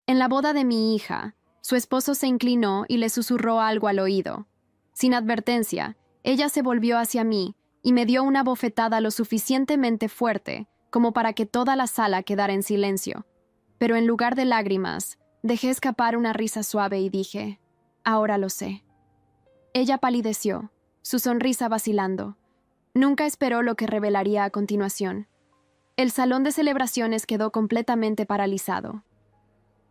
En la boda de mi hija, su esposo se inclinó y le susurró algo al oído. Sin advertencia, ella se volvió hacia mí y me dio una bofetada lo suficientemente fuerte como para que toda la sala quedara en silencio. Pero en lugar de lágrimas, dejé escapar una risa suave y dije, «Ahora lo sé». Ella palideció, su sonrisa vacilando. Nunca esperó lo que revelaría a continuación. El salón de celebraciones quedó completamente paralizado.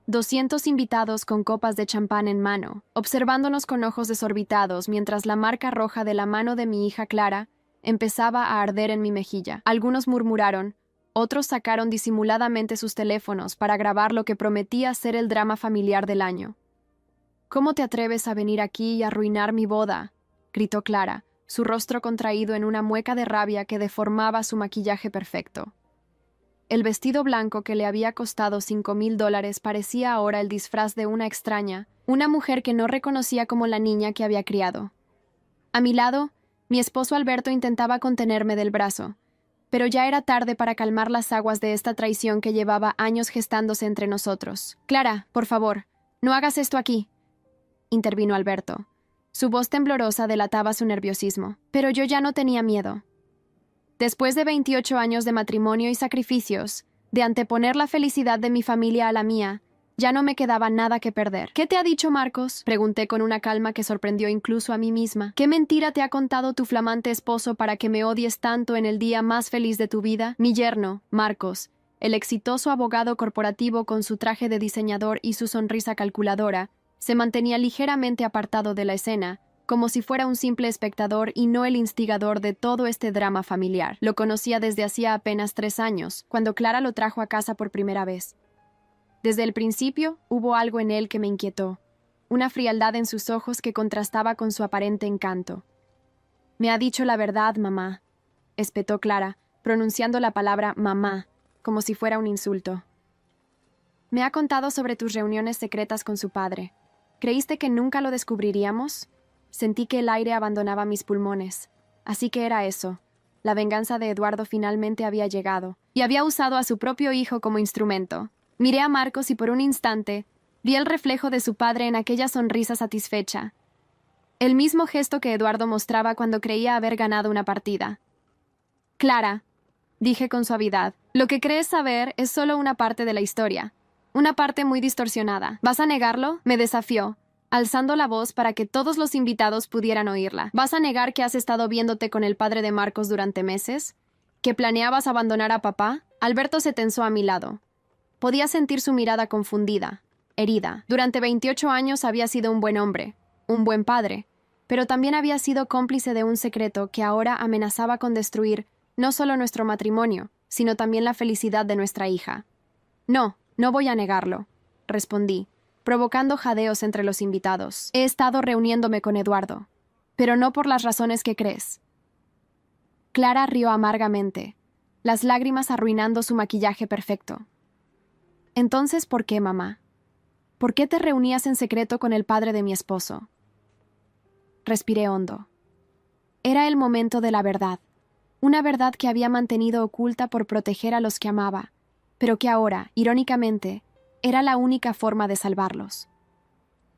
200 invitados con copas de champán en mano, observándonos con ojos desorbitados mientras la marca roja de la mano de mi hija Clara empezaba a arder en mi mejilla. Algunos murmuraron, otros sacaron disimuladamente sus teléfonos para grabar lo que prometía ser el drama familiar del año. «¿Cómo te atreves a venir aquí y arruinar mi boda?», gritó Clara, su rostro contraído en una mueca de rabia que deformaba su maquillaje perfecto. El vestido blanco que le había costado $5,000 parecía ahora el disfraz de una extraña, una mujer que no reconocía como la niña que había criado. A mi lado, mi esposo Alberto intentaba contenerme del brazo, pero ya era tarde para calmar las aguas de esta traición que llevaba años gestándose entre nosotros. «Clara, por favor, no hagas esto aquí», intervino Alberto. Su voz temblorosa delataba su nerviosismo, pero yo ya no tenía miedo. Después de 28 años de matrimonio y sacrificios, de anteponer la felicidad de mi familia a la mía, ya no me quedaba nada que perder. «¿Qué te ha dicho Marcos?», pregunté con una calma que sorprendió incluso a mí misma. «¿Qué mentira te ha contado tu flamante esposo para que me odies tanto en el día más feliz de tu vida?» Mi yerno, Marcos, el exitoso abogado corporativo con su traje de diseñador y su sonrisa calculadora, se mantenía ligeramente apartado de la escena, como si fuera un simple espectador y no el instigador de todo este drama familiar. Lo conocía desde hacía apenas 3 años, cuando Clara lo trajo a casa por primera vez. Desde el principio hubo algo en él que me inquietó, una frialdad en sus ojos que contrastaba con su aparente encanto. «Me ha dicho la verdad, mamá», espetó Clara, pronunciando la palabra mamá, como si fuera un insulto. «Me ha contado sobre tus reuniones secretas con su padre. ¿Creíste que nunca lo descubriríamos?» Sentí que el aire abandonaba mis pulmones. Así que era eso. La venganza de Eduardo finalmente había llegado, y había usado a su propio hijo como instrumento. Miré a Marcos y por un instante vi el reflejo de su padre en aquella sonrisa satisfecha. El mismo gesto que Eduardo mostraba cuando creía haber ganado una partida. «Clara», dije con suavidad, «lo que crees saber es solo una parte de la historia. Una parte muy distorsionada. ¿Vas a negarlo?», me desafió, alzando la voz para que todos los invitados pudieran oírla. «¿Vas a negar que has estado viéndote con el padre de Marcos durante meses? ¿Que planeabas abandonar a papá?» Alberto se tensó a mi lado. Podía sentir su mirada confundida, herida. Durante 28 años había sido un buen hombre, un buen padre, pero también había sido cómplice de un secreto que ahora amenazaba con destruir no solo nuestro matrimonio, sino también la felicidad de nuestra hija. «No, no voy a negarlo», respondí, provocando jadeos entre los invitados. «He estado reuniéndome con Eduardo, pero no por las razones que crees». Clara rió amargamente, las lágrimas arruinando su maquillaje perfecto. «Entonces, ¿por qué, mamá? ¿Por qué te reunías en secreto con el padre de mi esposo?» Respiré hondo. Era el momento de la verdad, una verdad que había mantenido oculta por proteger a los que amaba, pero que ahora, irónicamente, era la única forma de salvarlos.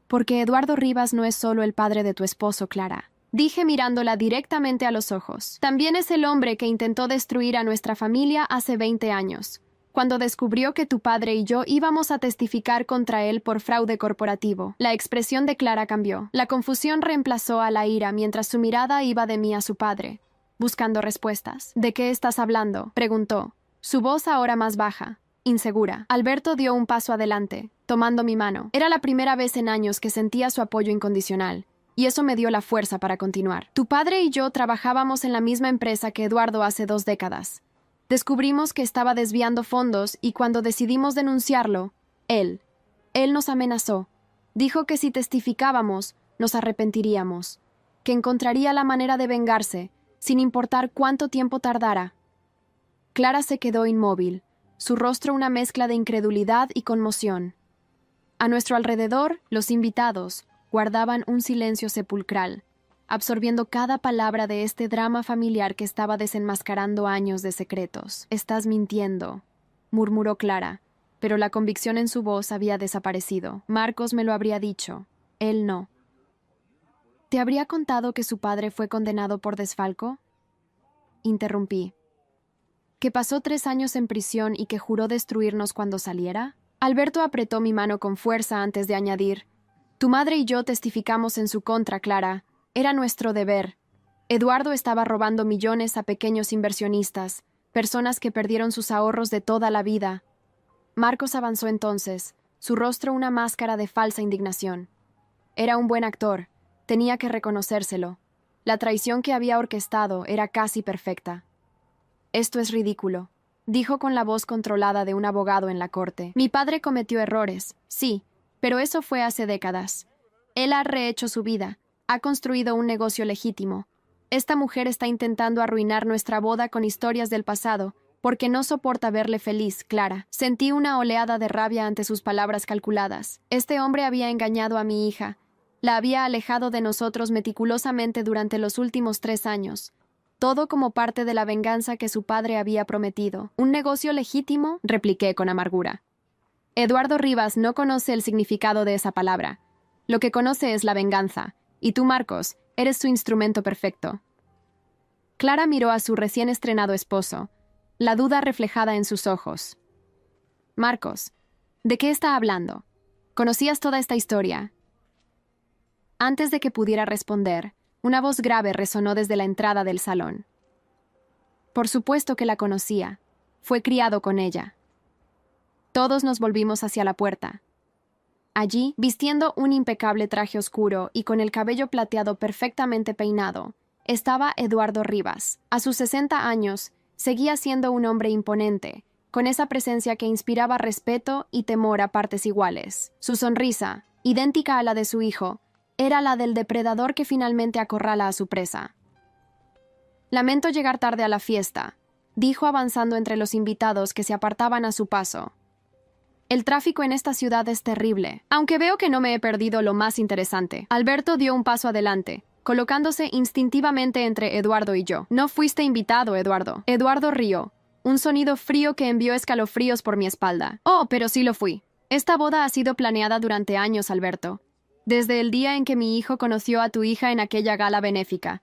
«Porque Eduardo Rivas no es solo el padre de tu esposo, Clara», dije mirándola directamente a los ojos. «También es el hombre que intentó destruir a nuestra familia hace 20 años, cuando descubrió que tu padre y yo íbamos a testificar contra él por fraude corporativo». La expresión de Clara cambió. La confusión reemplazó a la ira mientras su mirada iba de mí a su padre, buscando respuestas. «¿De qué estás hablando?», preguntó, su voz ahora más baja, insegura. Alberto dio un paso adelante, tomando mi mano. Era la primera vez en años que sentía su apoyo incondicional, y eso me dio la fuerza para continuar. «Tu padre y yo trabajábamos en la misma empresa que Eduardo hace 2 décadas. Descubrimos que estaba desviando fondos y cuando decidimos denunciarlo, él nos amenazó. Dijo que si testificábamos, nos arrepentiríamos, que encontraría la manera de vengarse, sin importar cuánto tiempo tardara». Clara se quedó inmóvil, su rostro una mezcla de incredulidad y conmoción. A nuestro alrededor, los invitados guardaban un silencio sepulcral, absorbiendo cada palabra de este drama familiar que estaba desenmascarando años de secretos. «Estás mintiendo», murmuró Clara, pero la convicción en su voz había desaparecido. Marcos me lo habría dicho. Él no. ¿Te habría contado que su padre fue condenado por desfalco? Interrumpí. ¿Que pasó 3 años en prisión y que juró destruirnos cuando saliera? Alberto apretó mi mano con fuerza antes de añadir: Tu madre y yo testificamos en su contra, Clara. Era nuestro deber. Eduardo estaba robando millones a pequeños inversionistas, personas que perdieron sus ahorros de toda la vida. Marcos avanzó entonces, su rostro una máscara de falsa indignación. Era un buen actor, tenía que reconocérselo. La traición que había orquestado era casi perfecta. Esto es ridículo, dijo con la voz controlada de un abogado en la corte. Mi padre cometió errores, sí, pero eso fue hace décadas. Él ha rehecho su vida, ha construido un negocio legítimo. Esta mujer está intentando arruinar nuestra boda con historias del pasado, porque no soporta verle feliz, Clara. Sentí una oleada de rabia ante sus palabras calculadas. Este hombre había engañado a mi hija. La había alejado de nosotros meticulosamente durante los últimos 3 años. Todo como parte de la venganza que su padre había prometido. ¿Un negocio legítimo?, repliqué con amargura. Eduardo Rivas no conoce el significado de esa palabra. Lo que conoce es la venganza. Y tú, Marcos, eres su instrumento perfecto. Clara miró a su recién estrenado esposo, la duda reflejada en sus ojos. Marcos, ¿de qué está hablando? ¿Conocías toda esta historia? Antes de que pudiera responder, una voz grave resonó desde la entrada del salón. Por supuesto que la conocía. Fue criado con ella. Todos nos volvimos hacia la puerta. Allí, vistiendo un impecable traje oscuro y con el cabello plateado perfectamente peinado, estaba Eduardo Rivas. A sus 60 años, seguía siendo un hombre imponente, con esa presencia que inspiraba respeto y temor a partes iguales. Su sonrisa, idéntica a la de su hijo, era la del depredador que finalmente acorrala a su presa. Lamento llegar tarde a la fiesta, dijo avanzando entre los invitados que se apartaban a su paso. El tráfico en esta ciudad es terrible, aunque veo que no me he perdido lo más interesante. Alberto dio un paso adelante, colocándose instintivamente entre Eduardo y yo. No fuiste invitado, Eduardo. Eduardo rió, un sonido frío que envió escalofríos por mi espalda. Oh, pero sí lo fui. Esta boda ha sido planeada durante años, Alberto. Desde el día en que mi hijo conoció a tu hija en aquella gala benéfica.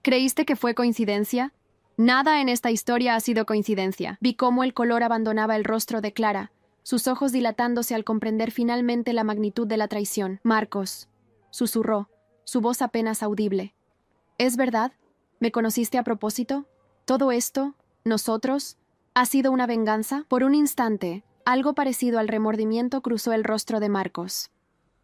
¿Creíste que fue coincidencia? Nada en esta historia ha sido coincidencia. Vi cómo el color abandonaba el rostro de Clara, sus ojos dilatándose al comprender finalmente la magnitud de la traición. Marcos, susurró, su voz apenas audible. ¿Es verdad? ¿Me conociste a propósito? ¿Todo esto, nosotros, ha sido una venganza? Por un instante, algo parecido al remordimiento cruzó el rostro de Marcos.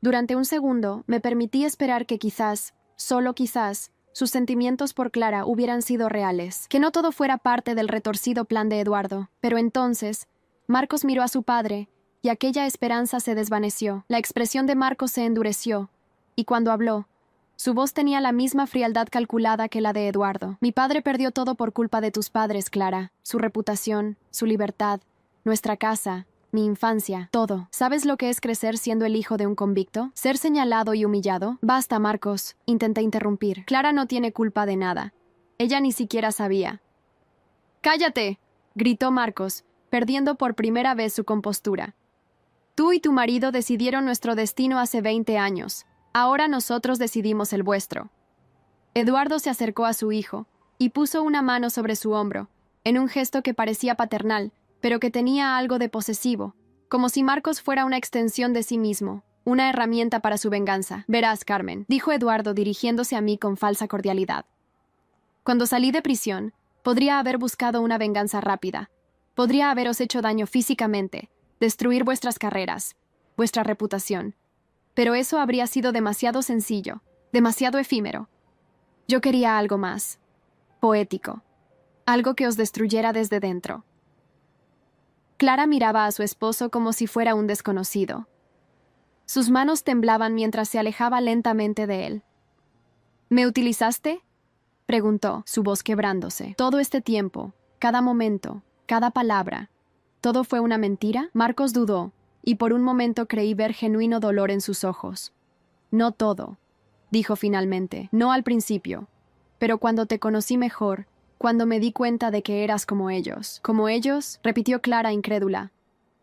Durante un segundo, me permití esperar que quizás, solo quizás, sus sentimientos por Clara hubieran sido reales, que no todo fuera parte del retorcido plan de Eduardo. Pero entonces, Marcos miró a su padre, y aquella esperanza se desvaneció. La expresión de Marcos se endureció, y cuando habló, su voz tenía la misma frialdad calculada que la de Eduardo. Mi padre perdió todo por culpa de tus padres, Clara. Su reputación, su libertad, nuestra casa, mi infancia, todo. ¿Sabes lo que es crecer siendo el hijo de un convicto? ¿Ser señalado y humillado? Basta, Marcos, intenté interrumpir. Clara no tiene culpa de nada. Ella ni siquiera sabía. ¡Cállate!, gritó Marcos, perdiendo por primera vez su compostura. Tú y tu marido decidieron nuestro destino hace 20 años. Ahora nosotros decidimos el vuestro. Eduardo se acercó a su hijo y puso una mano sobre su hombro, en un gesto que parecía paternal, pero que tenía algo de posesivo, como si Marcos fuera una extensión de sí mismo, una herramienta para su venganza. Verás, Carmen, dijo Eduardo dirigiéndose a mí con falsa cordialidad. Cuando salí de prisión, podría haber buscado una venganza rápida. Podría haberos hecho daño físicamente, destruir vuestras carreras, vuestra reputación. Pero eso habría sido demasiado sencillo, demasiado efímero. Yo quería algo más, poético, algo que os destruyera desde dentro. Clara miraba a su esposo como si fuera un desconocido. Sus manos temblaban mientras se alejaba lentamente de él. ¿Me utilizaste?, preguntó, su voz quebrándose. Todo este tiempo, cada momento, cada palabra, ¿todo fue una mentira? Marcos dudó, y por un momento creí ver genuino dolor en sus ojos. No todo, dijo finalmente, no al principio, pero cuando te conocí mejor, cuando me di cuenta de que eras como ellos. ¿Como ellos?, repitió Clara incrédula.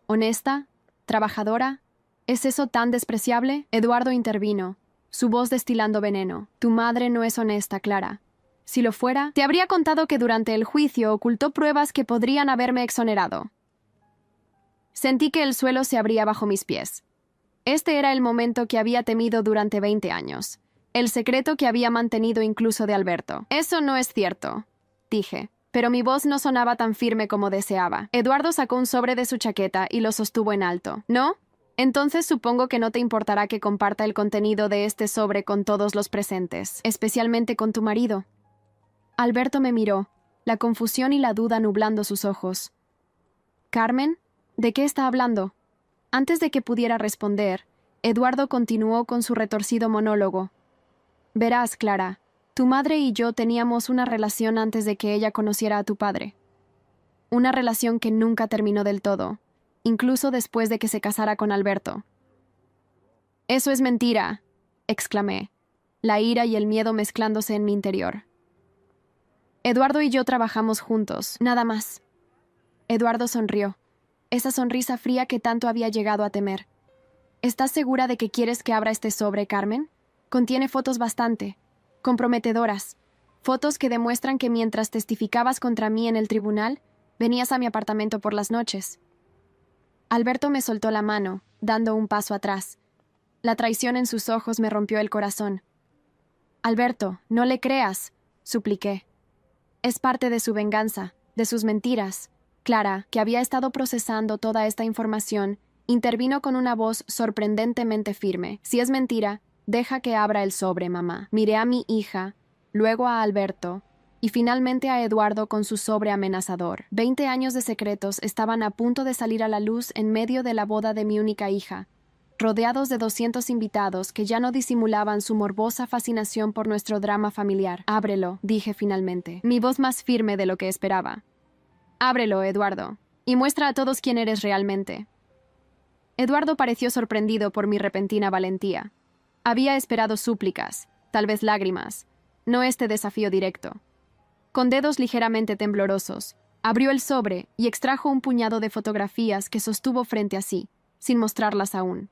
Honesta, ¿Trabajadora? ¿Es eso tan despreciable? Eduardo intervino, su voz destilando veneno. Tu madre no es honesta, Clara. Si lo fuera, te habría contado que durante el juicio ocultó pruebas que podrían haberme exonerado. Sentí que el suelo se abría bajo mis pies. Este era el momento que había temido durante 20 años. El secreto que había mantenido incluso de Alberto. Eso no es cierto, dije, pero mi voz no sonaba tan firme como deseaba. Eduardo sacó un sobre de su chaqueta y lo sostuvo en alto. ¿No? Entonces supongo que no te importará que comparta el contenido de este sobre con todos los presentes, especialmente con tu marido. Alberto me miró, la confusión y la duda nublando sus ojos. ¿Carmen? ¿De qué está hablando? Antes de que pudiera responder, Eduardo continuó con su retorcido monólogo. Verás, Clara, tu madre y yo teníamos una relación antes de que ella conociera a tu padre. Una relación que nunca terminó del todo, incluso después de que se casara con Alberto. «Eso es mentira», exclamé, la ira y el miedo mezclándose en mi interior. Eduardo y yo trabajamos juntos, nada más. Eduardo sonrió, esa sonrisa fría que tanto había llegado a temer. ¿Estás segura de que quieres que abra este sobre, Carmen? Contiene fotos bastante comprometedoras. Fotos que demuestran que mientras testificabas contra mí en el tribunal, venías a mi apartamento por las noches. Alberto me soltó la mano, dando un paso atrás. La traición en sus ojos me rompió el corazón. Alberto, no le creas, supliqué. Es parte de su venganza, de sus mentiras. Clara, que había estado procesando toda esta información, intervino con una voz sorprendentemente firme. Si es mentira, deja que abra el sobre, mamá. Miré a mi hija, luego a Alberto, y finalmente a Eduardo con su sobre amenazador. 20 años de secretos estaban a punto de salir a la luz en medio de la boda de mi única hija, rodeados de 200 invitados que ya no disimulaban su morbosa fascinación por nuestro drama familiar. Ábrelo, dije finalmente, mi voz más firme de lo que esperaba. Ábrelo, Eduardo, y muestra a todos quién eres realmente. Eduardo pareció sorprendido por mi repentina valentía. Había esperado súplicas, tal vez lágrimas, no este desafío directo. Con dedos ligeramente temblorosos, abrió el sobre y extrajo un puñado de fotografías que sostuvo frente a sí, sin mostrarlas aún.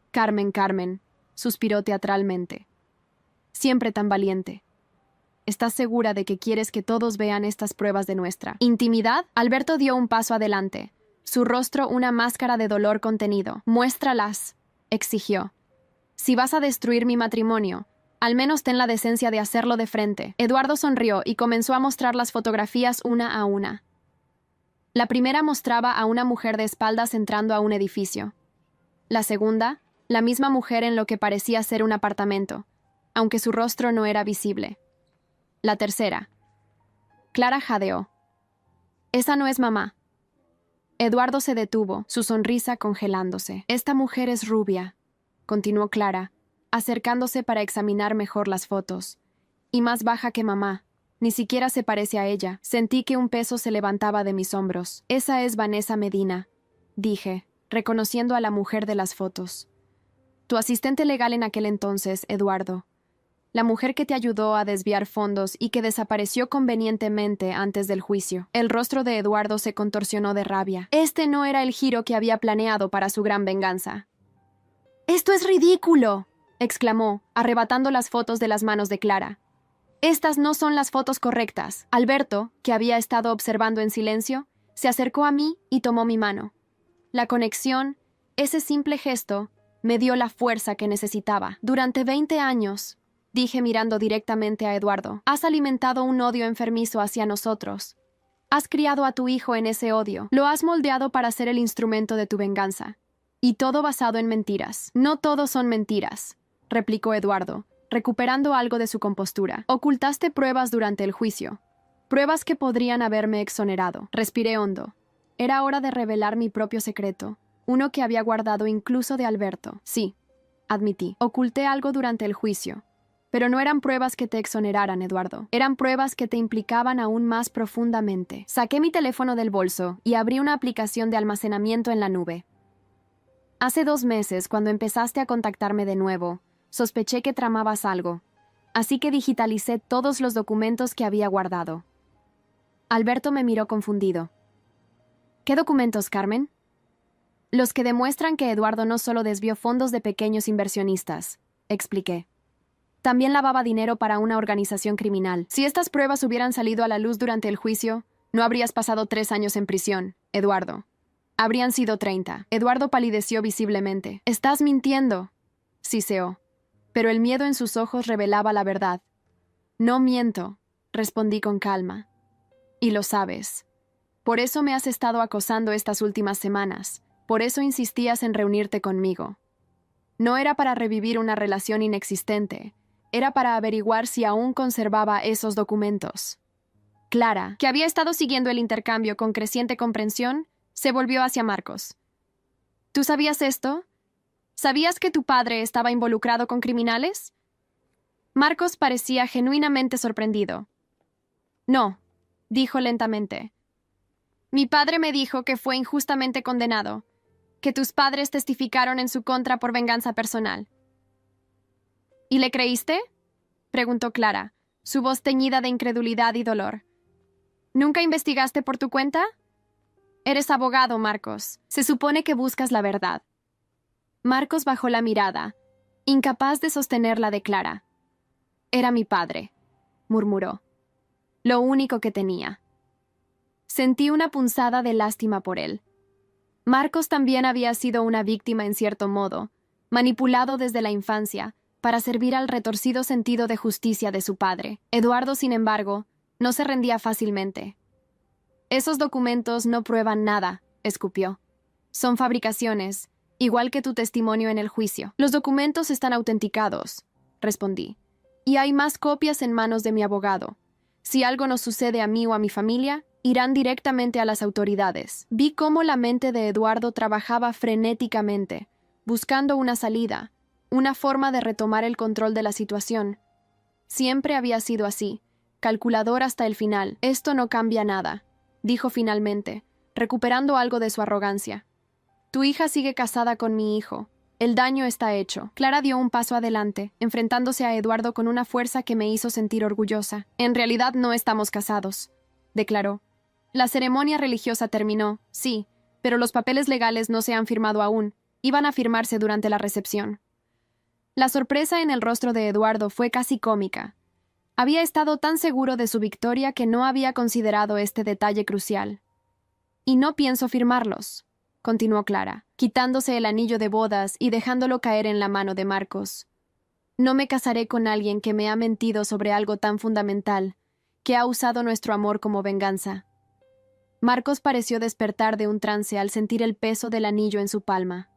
Carmen, Carmen, suspiró teatralmente. Siempre tan valiente. ¿Estás segura de que quieres que todos vean estas pruebas de nuestra intimidad? Alberto dio un paso adelante, su rostro una máscara de dolor contenido. Muéstralas, exigió. Si vas a destruir mi matrimonio, al menos ten la decencia de hacerlo de frente. Eduardo sonrió y comenzó a mostrar las fotografías una a una. La primera mostraba a una mujer de espaldas entrando a un edificio. La segunda, la misma mujer en lo que parecía ser un apartamento, aunque su rostro no era visible. La tercera. Clara jadeó. Esa no es mamá. Eduardo se detuvo, su sonrisa congelándose. Esta mujer es rubia, continuó Clara, acercándose para examinar mejor las fotos. Y más baja que mamá. Ni siquiera se parece a ella. Sentí que un peso se levantaba de mis hombros. Esa es Vanessa Medina, dije, reconociendo a la mujer de las fotos. Tu asistente legal en aquel entonces, Eduardo. La mujer que te ayudó a desviar fondos y que desapareció convenientemente antes del juicio. El rostro de Eduardo se contorsionó de rabia. Este no era el giro que había planeado para su gran venganza. «¡Esto es ridículo!», exclamó, arrebatando las fotos de las manos de Clara. «Estas no son las fotos correctas». Alberto, que había estado observando en silencio, se acercó a mí y tomó mi mano. La conexión, ese simple gesto, me dio la fuerza que necesitaba. Durante 20 años, dije mirando directamente a Eduardo, has alimentado un odio enfermizo hacia nosotros. Has criado a tu hijo en ese odio. Lo has moldeado para ser el instrumento de tu venganza. Y todo basado en mentiras. No todo son mentiras, replicó Eduardo, recuperando algo de su compostura. Ocultaste pruebas durante el juicio. Pruebas que podrían haberme exonerado. Respiré hondo. Era hora de revelar mi propio secreto, uno que había guardado incluso de Alberto. Sí, admití. Oculté algo durante el juicio. Pero no eran pruebas que te exoneraran, Eduardo. Eran pruebas que te implicaban aún más profundamente. Saqué mi teléfono del bolso y abrí una aplicación de almacenamiento en la nube. Hace 2 meses, cuando empezaste a contactarme de nuevo, sospeché que tramabas algo, así que digitalicé todos los documentos que había guardado. Alberto me miró confundido. ¿Qué documentos, Carmen? Los que demuestran que Eduardo no solo desvió fondos de pequeños inversionistas, expliqué. También lavaba dinero para una organización criminal. Si estas pruebas hubieran salido a la luz durante el juicio, no habrías pasado 3 años en prisión, Eduardo. Habrían sido 30. Eduardo palideció visiblemente. «Estás mintiendo», siseó. Pero el miedo en sus ojos revelaba la verdad. «No miento», respondí con calma. «Y lo sabes. Por eso me has estado acosando estas últimas semanas. Por eso insistías en reunirte conmigo. No era para revivir una relación inexistente. Era para averiguar si aún conservaba esos documentos». Clara, que había estado siguiendo el intercambio con creciente comprensión, se volvió hacia Marcos. «¿Tú sabías esto? ¿Sabías que tu padre estaba involucrado con criminales?» Marcos parecía genuinamente sorprendido. «No», dijo lentamente. «Mi padre me dijo que fue injustamente condenado, que tus padres testificaron en su contra por venganza personal». «¿Y le creíste?», preguntó Clara, su voz teñida de incredulidad y dolor. «¿Nunca investigaste por tu cuenta?» «Eres abogado, Marcos. Se supone que buscas la verdad». Marcos bajó la mirada, incapaz de sostenerla de Clara. «Era mi padre», murmuró. «Lo único que tenía». Sentí una punzada de lástima por él. Marcos también había sido una víctima en cierto modo, manipulado desde la infancia para servir al retorcido sentido de justicia de su padre. Eduardo, sin embargo, no se rendía fácilmente. «Esos documentos no prueban nada», escupió. «Son fabricaciones, igual que tu testimonio en el juicio». «Los documentos están autenticados», respondí. «Y hay más copias en manos de mi abogado. Si algo nos sucede a mí o a mi familia, irán directamente a las autoridades». Vi cómo la mente de Eduardo trabajaba frenéticamente, buscando una salida, una forma de retomar el control de la situación. Siempre había sido así, calculador hasta el final. «Esto no cambia nada», dijo finalmente, recuperando algo de su arrogancia. «Tu hija sigue casada con mi hijo. El daño está hecho». Clara dio un paso adelante, enfrentándose a Eduardo con una fuerza que me hizo sentir orgullosa. «En realidad no estamos casados», declaró. «La ceremonia religiosa terminó, sí, pero los papeles legales no se han firmado aún. Iban a firmarse durante la recepción». La sorpresa en el rostro de Eduardo fue casi cómica. Había estado tan seguro de su victoria que no había considerado este detalle crucial. «Y no pienso firmarlos», continuó Clara, quitándose el anillo de bodas y dejándolo caer en la mano de Marcos. «No me casaré con alguien que me ha mentido sobre algo tan fundamental, que ha usado nuestro amor como venganza». Marcos pareció despertar de un trance al sentir el peso del anillo en su palma.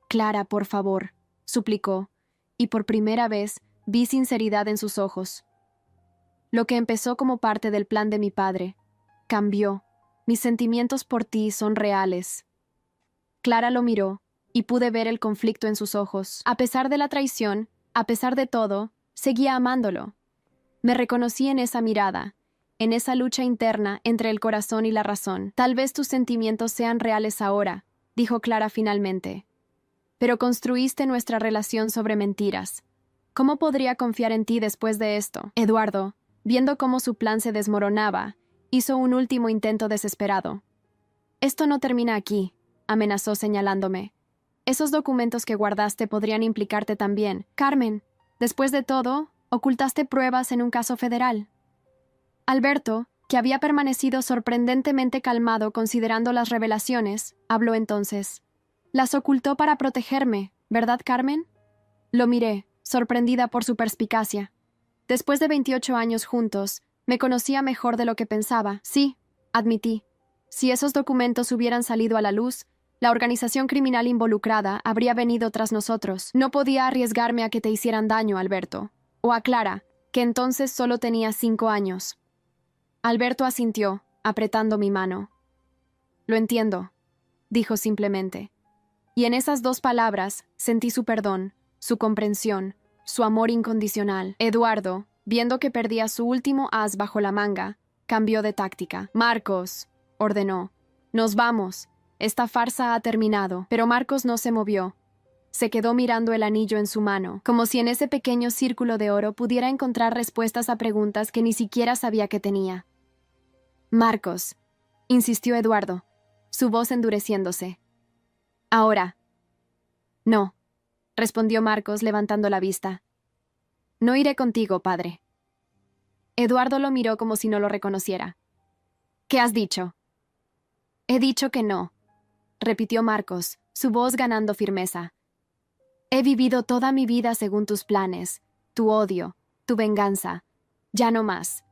«Clara, por favor», suplicó, y por primera vez vi sinceridad en sus ojos. «Lo que empezó como parte del plan de mi padre, cambió. Mis sentimientos por ti son reales». Clara lo miró, y pude ver el conflicto en sus ojos. A pesar de la traición, a pesar de todo, seguía amándolo. Me reconocí en esa mirada, en esa lucha interna entre el corazón y la razón. «Tal vez tus sentimientos sean reales ahora», dijo Clara finalmente. «Pero construiste nuestra relación sobre mentiras. ¿Cómo podría confiar en ti después de esto?» Eduardo, viendo cómo su plan se desmoronaba, hizo un último intento desesperado. «Esto no termina aquí», amenazó señalándome. «Esos documentos que guardaste podrían implicarte también. Carmen, después de todo, ocultaste pruebas en un caso federal». Alberto, que había permanecido sorprendentemente calmado considerando las revelaciones, habló entonces. «Las ocultó para protegerme, ¿verdad, Carmen?» Lo miré, sorprendida por su perspicacia. Después de 28 años juntos, me conocía mejor de lo que pensaba. «Sí», admití. «Si esos documentos hubieran salido a la luz, la organización criminal involucrada habría venido tras nosotros. No podía arriesgarme a que te hicieran daño, Alberto. O a Clara, que entonces solo tenía 5 años». Alberto asintió, apretando mi mano. «Lo entiendo», dijo simplemente. Y en esas 2 palabras sentí su perdón, su comprensión, su amor incondicional. Eduardo, viendo que perdía su último as bajo la manga, cambió de táctica. «Marcos», ordenó, «nos vamos. Esta farsa ha terminado». Pero Marcos no se movió. Se quedó mirando el anillo en su mano, como si en ese pequeño círculo de oro pudiera encontrar respuestas a preguntas que ni siquiera sabía que tenía. «Marcos», insistió Eduardo, su voz endureciéndose. Ahora. No, respondió Marcos levantando la vista. No iré contigo, padre. Eduardo lo miró como si no lo reconociera. ¿Qué has dicho? He dicho que no, repitió Marcos, su voz ganando firmeza. He vivido toda mi vida según tus planes, tu odio, tu venganza. Ya no más.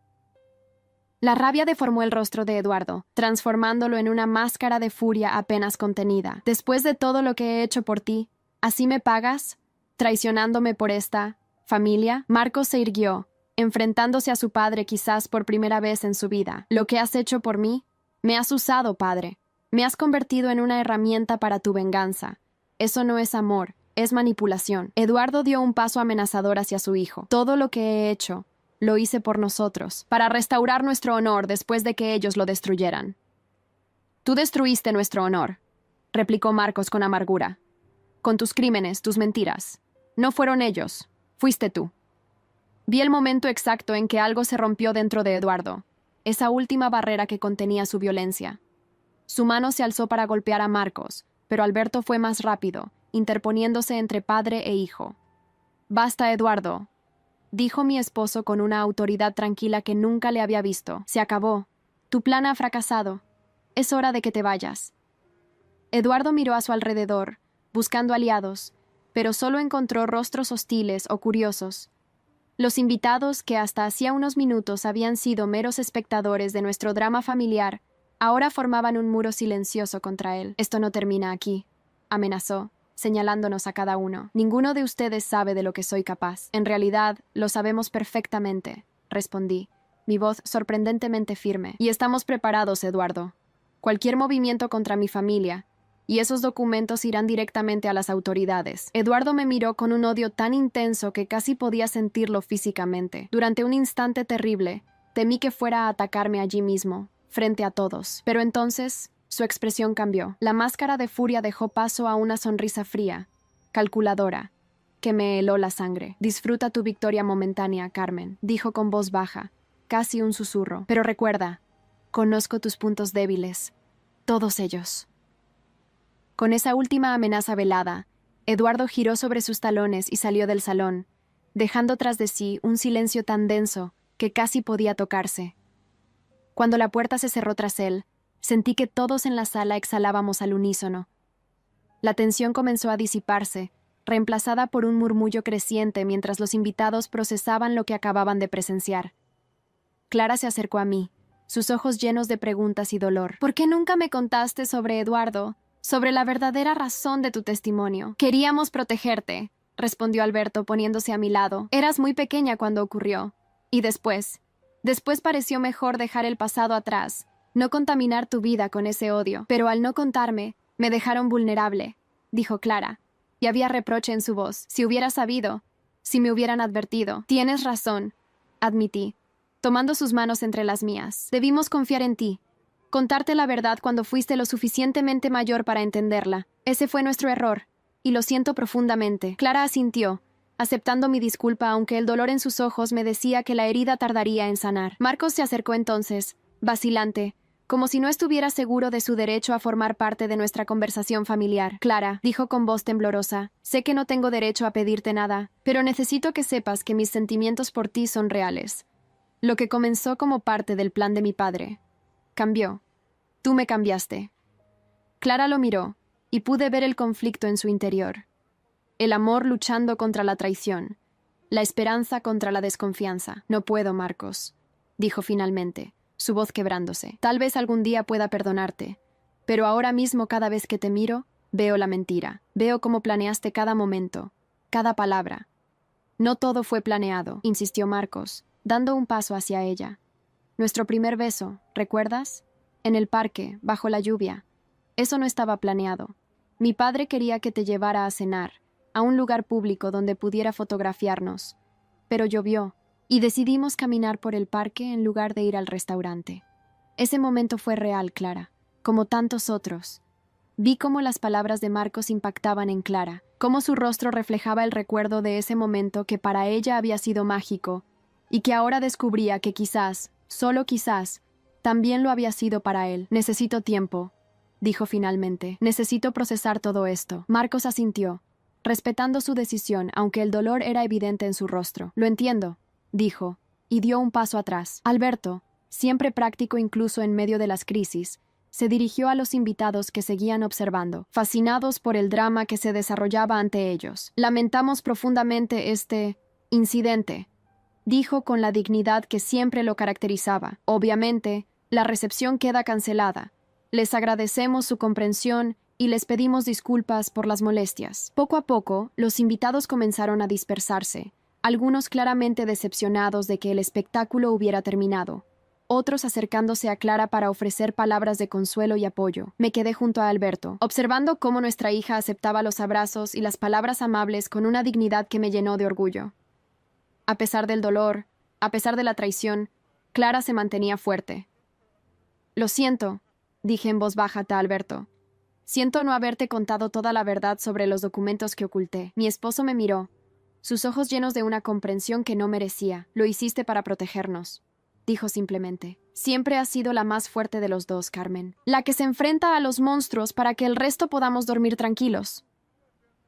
La rabia deformó el rostro de Eduardo, transformándolo en una máscara de furia apenas contenida. Después de todo lo que he hecho por ti, ¿así me pagas? ¿Traicionándome por esta familia? Marcos se irguió, enfrentándose a su padre quizás por primera vez en su vida. ¿Lo que has hecho por mí? Me has usado, padre. Me has convertido en una herramienta para tu venganza. Eso no es amor, es manipulación. Eduardo dio un paso amenazador hacia su hijo. Todo lo que he hecho, lo hice por nosotros, para restaurar nuestro honor después de que ellos lo destruyeran. Tú destruiste nuestro honor, replicó Marcos con amargura. Con tus crímenes, tus mentiras. No fueron ellos, fuiste tú. Vi el momento exacto en que algo se rompió dentro de Eduardo, esa última barrera que contenía su violencia. Su mano se alzó para golpear a Marcos, pero Alberto fue más rápido, interponiéndose entre padre e hijo. Basta, Eduardo, dijo mi esposo con una autoridad tranquila que nunca le había visto. Se acabó. Tu plan ha fracasado. Es hora de que te vayas. Eduardo miró a su alrededor, buscando aliados, pero solo encontró rostros hostiles o curiosos. Los invitados, que hasta hacía unos minutos habían sido meros espectadores de nuestro drama familiar, ahora formaban un muro silencioso contra él. Esto no termina aquí, amenazó, señalándonos a cada uno. Ninguno de ustedes sabe de lo que soy capaz. En realidad, lo sabemos perfectamente, respondí, mi voz sorprendentemente firme. Y estamos preparados, Eduardo. Cualquier movimiento contra mi familia, y esos documentos irán directamente a las autoridades. Eduardo me miró con un odio tan intenso que casi podía sentirlo físicamente. Durante un instante terrible, temí que fuera a atacarme allí mismo, frente a todos. Pero entonces, su expresión cambió. La máscara de furia dejó paso a una sonrisa fría, calculadora, que me heló la sangre. Disfruta tu victoria momentánea, Carmen, dijo con voz baja, casi un susurro. Pero recuerda, conozco tus puntos débiles, todos ellos. Con esa última amenaza velada, Eduardo giró sobre sus talones y salió del salón, dejando tras de sí un silencio tan denso que casi podía tocarse. Cuando la puerta se cerró tras él, sentí que todos en la sala exhalábamos al unísono. La tensión comenzó a disiparse, reemplazada por un murmullo creciente mientras los invitados procesaban lo que acababan de presenciar. Clara se acercó a mí, sus ojos llenos de preguntas y dolor. ¿Por qué nunca me contaste sobre Eduardo? Sobre la verdadera razón de tu testimonio. Queríamos protegerte, respondió Alberto poniéndose a mi lado. Eras muy pequeña cuando ocurrió. Y después pareció mejor dejar el pasado atrás, no contaminar tu vida con ese odio. Pero al no contarme, me dejaron vulnerable, dijo Clara, y había reproche en su voz. Si hubiera sabido, si me hubieran advertido. Tienes razón, admití, tomando sus manos entre las mías. Debimos confiar en ti. Contarte la verdad cuando fuiste lo suficientemente mayor para entenderla. Ese fue nuestro error, y lo siento profundamente. Clara asintió, aceptando mi disculpa aunque el dolor en sus ojos me decía que la herida tardaría en sanar. Marcos se acercó entonces, vacilante, como si no estuviera seguro de su derecho a formar parte de nuestra conversación familiar. Clara, dijo con voz temblorosa, sé que no tengo derecho a pedirte nada, pero necesito que sepas que mis sentimientos por ti son reales. Lo que comenzó como parte del plan de mi padre cambió. Tú me cambiaste. Clara lo miró, y pude ver el conflicto en su interior. El amor luchando contra la traición, la esperanza contra la desconfianza. No puedo, Marcos, dijo finalmente, su voz quebrándose. Tal vez algún día pueda perdonarte, pero ahora mismo cada vez que te miro, veo la mentira. Veo cómo planeaste cada momento, cada palabra. No todo fue planeado, insistió Marcos, dando un paso hacia ella. Nuestro primer beso, ¿recuerdas? En el parque, bajo la lluvia. Eso no estaba planeado. Mi padre quería que te llevara a cenar, a un lugar público donde pudiera fotografiarnos. Pero llovió, y decidimos caminar por el parque en lugar de ir al restaurante. Ese momento fue real, Clara, como tantos otros. Vi cómo las palabras de Marcos impactaban en Clara, cómo su rostro reflejaba el recuerdo de ese momento que para ella había sido mágico, y que ahora descubría que quizás, solo quizás, también lo había sido para él. Necesito tiempo, dijo finalmente. Necesito procesar todo esto. Marcos asintió, respetando su decisión, aunque el dolor era evidente en su rostro. Lo entiendo, dijo, y dio un paso atrás. Alberto, siempre práctico incluso en medio de las crisis, se dirigió a los invitados que seguían observando, fascinados por el drama que se desarrollaba ante ellos. Lamentamos profundamente este incidente, dijo con la dignidad que siempre lo caracterizaba. Obviamente, la recepción queda cancelada. Les agradecemos su comprensión y les pedimos disculpas por las molestias. Poco a poco, los invitados comenzaron a dispersarse, algunos claramente decepcionados de que el espectáculo hubiera terminado, otros acercándose a Clara para ofrecer palabras de consuelo y apoyo. Me quedé junto a Alberto, observando cómo nuestra hija aceptaba los abrazos y las palabras amables con una dignidad que me llenó de orgullo. A pesar del dolor, a pesar de la traición, Clara se mantenía fuerte. Lo siento, dije en voz baja a Alberto. Siento no haberte contado toda la verdad sobre los documentos que oculté. Mi esposo me miró, sus ojos llenos de una comprensión que no merecía. Lo hiciste para protegernos, dijo simplemente. Siempre has sido la más fuerte de los dos, Carmen. La que se enfrenta a los monstruos para que el resto podamos dormir tranquilos.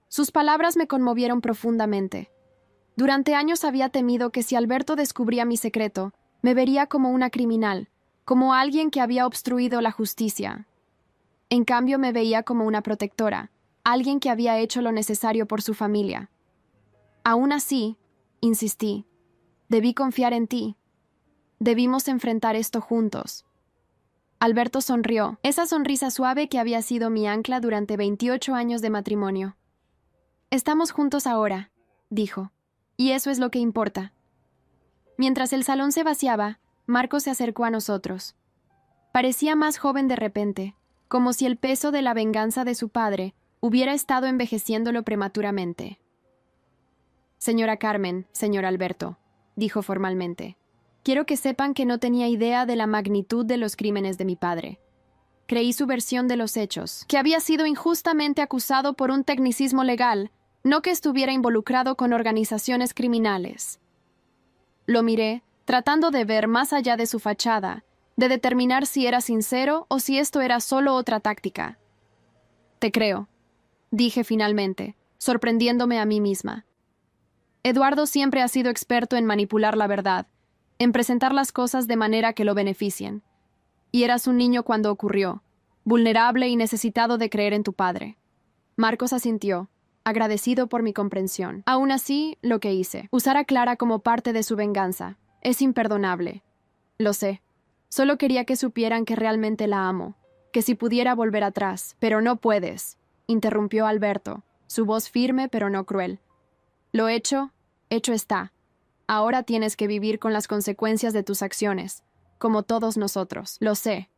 Sus palabras me conmovieron profundamente. Durante años había temido que si Alberto descubría mi secreto, me vería como una criminal, como alguien que había obstruido la justicia. En cambio, me veía como una protectora, alguien que había hecho lo necesario por su familia. Aún así, insistí, debí confiar en ti. Debimos enfrentar esto juntos. Alberto sonrió, esa sonrisa suave que había sido mi ancla durante 28 años de matrimonio. Estamos juntos ahora, dijo, y eso es lo que importa. Mientras el salón se vaciaba, Marcos se acercó a nosotros. Parecía más joven de repente, como si el peso de la venganza de su padre hubiera estado envejeciéndolo prematuramente. Señora Carmen, señor Alberto, dijo formalmente, quiero que sepan que no tenía idea de la magnitud de los crímenes de mi padre. Creí su versión de los hechos, que había sido injustamente acusado por un tecnicismo legal, no que estuviera involucrado con organizaciones criminales. Lo miré, tratando de ver más allá de su fachada, de determinar si era sincero o si esto era solo otra táctica. Te creo, dije finalmente, sorprendiéndome a mí misma. Eduardo siempre ha sido experto en manipular la verdad, en presentar las cosas de manera que lo beneficien. Y eras un niño cuando ocurrió, vulnerable y necesitado de creer en tu padre. Marcos asintió, agradecido por mi comprensión. Aún así, lo que hice, usar a Clara como parte de su venganza, es imperdonable. Lo sé. Solo quería que supieran que realmente la amo, que si pudiera volver atrás. Pero no puedes, interrumpió Alberto, su voz firme pero no cruel. Lo hecho está. Ahora tienes que vivir con las consecuencias de tus acciones, como todos nosotros. Lo sé,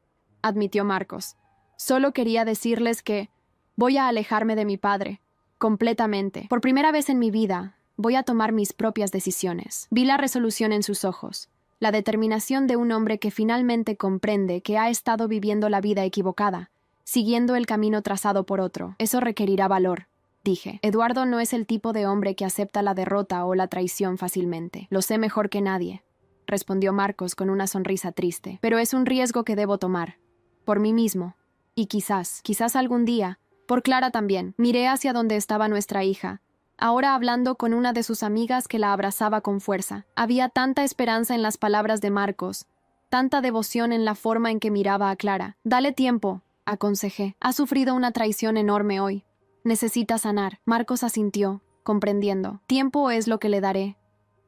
admitió Marcos. Solo quería decirles que voy a alejarme de mi padre, completamente. Por primera vez en mi vida, voy a tomar mis propias decisiones. Vi la resolución en sus ojos, la determinación de un hombre que finalmente comprende que ha estado viviendo la vida equivocada, siguiendo el camino trazado por otro. Eso requerirá valor, dije. Eduardo no es el tipo de hombre que acepta la derrota o la traición fácilmente. Lo sé mejor que nadie, respondió Marcos con una sonrisa triste. Pero es un riesgo que debo tomar. Por mí mismo. Y quizás algún día, por Clara también. Miré hacia donde estaba nuestra hija, ahora hablando con una de sus amigas que la abrazaba con fuerza. Había tanta esperanza en las palabras de Marcos, tanta devoción en la forma en que miraba a Clara. Dale tiempo, aconsejé. Ha sufrido una traición enorme hoy. Necesita sanar. Marcos asintió, comprendiendo. Tiempo es lo que le daré.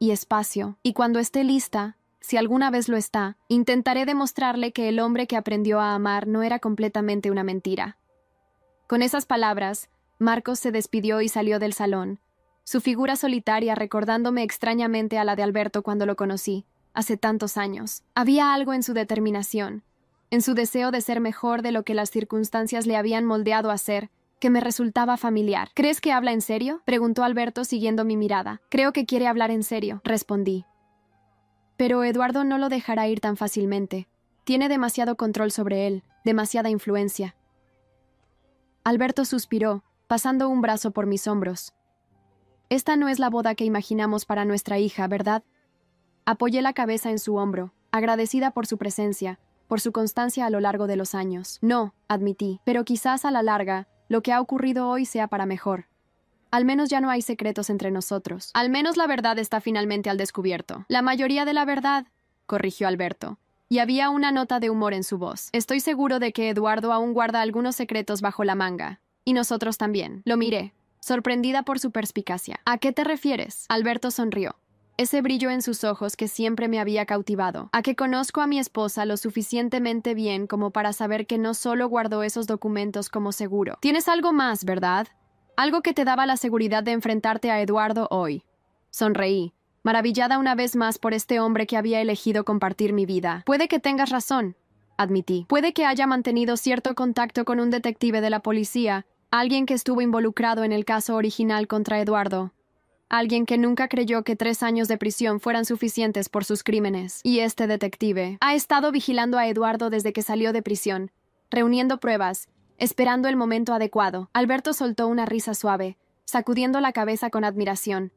Y espacio. Y cuando esté lista, si alguna vez lo está, intentaré demostrarle que el hombre que aprendió a amar no era completamente una mentira. Con esas palabras, Marcos se despidió y salió del salón, su figura solitaria recordándome extrañamente a la de Alberto cuando lo conocí, hace tantos años. Había algo en su determinación, en su deseo de ser mejor de lo que las circunstancias le habían moldeado a ser, que me resultaba familiar. ¿Crees que habla en serio?, preguntó Alberto siguiendo mi mirada. Creo que quiere hablar en serio, respondí. Pero Eduardo no lo dejará ir tan fácilmente. Tiene demasiado control sobre él, demasiada influencia. Alberto suspiró, pasando un brazo por mis hombros. Esta no es la boda que imaginamos para nuestra hija, ¿verdad? Apoyé la cabeza en su hombro, agradecida por su presencia, por su constancia a lo largo de los años. No, admití, pero quizás a la larga, lo que ha ocurrido hoy sea para mejor. Al menos ya no hay secretos entre nosotros. Al menos la verdad está finalmente al descubierto. La mayoría de la verdad, corrigió Alberto, y había una nota de humor en su voz. Estoy seguro de que Eduardo aún guarda algunos secretos bajo la manga. Y nosotros también. Lo miré, sorprendida por su perspicacia. ¿A qué te refieres? Alberto sonrió. Ese brillo en sus ojos que siempre me había cautivado. A que conozco a mi esposa lo suficientemente bien como para saber que no solo guardó esos documentos como seguro. Tienes algo más, ¿verdad? Algo que te daba la seguridad de enfrentarte a Eduardo hoy. Sonreí, maravillada una vez más por este hombre que había elegido compartir mi vida. Puede que tengas razón, admití. Puede que haya mantenido cierto contacto con un detective de la policía, alguien que estuvo involucrado en el caso original contra Eduardo. Alguien que nunca creyó que 3 años de prisión fueran suficientes por sus crímenes. Y este detective ha estado vigilando a Eduardo desde que salió de prisión, reuniendo pruebas, esperando el momento adecuado. Alberto soltó una risa suave, sacudiendo la cabeza con admiración.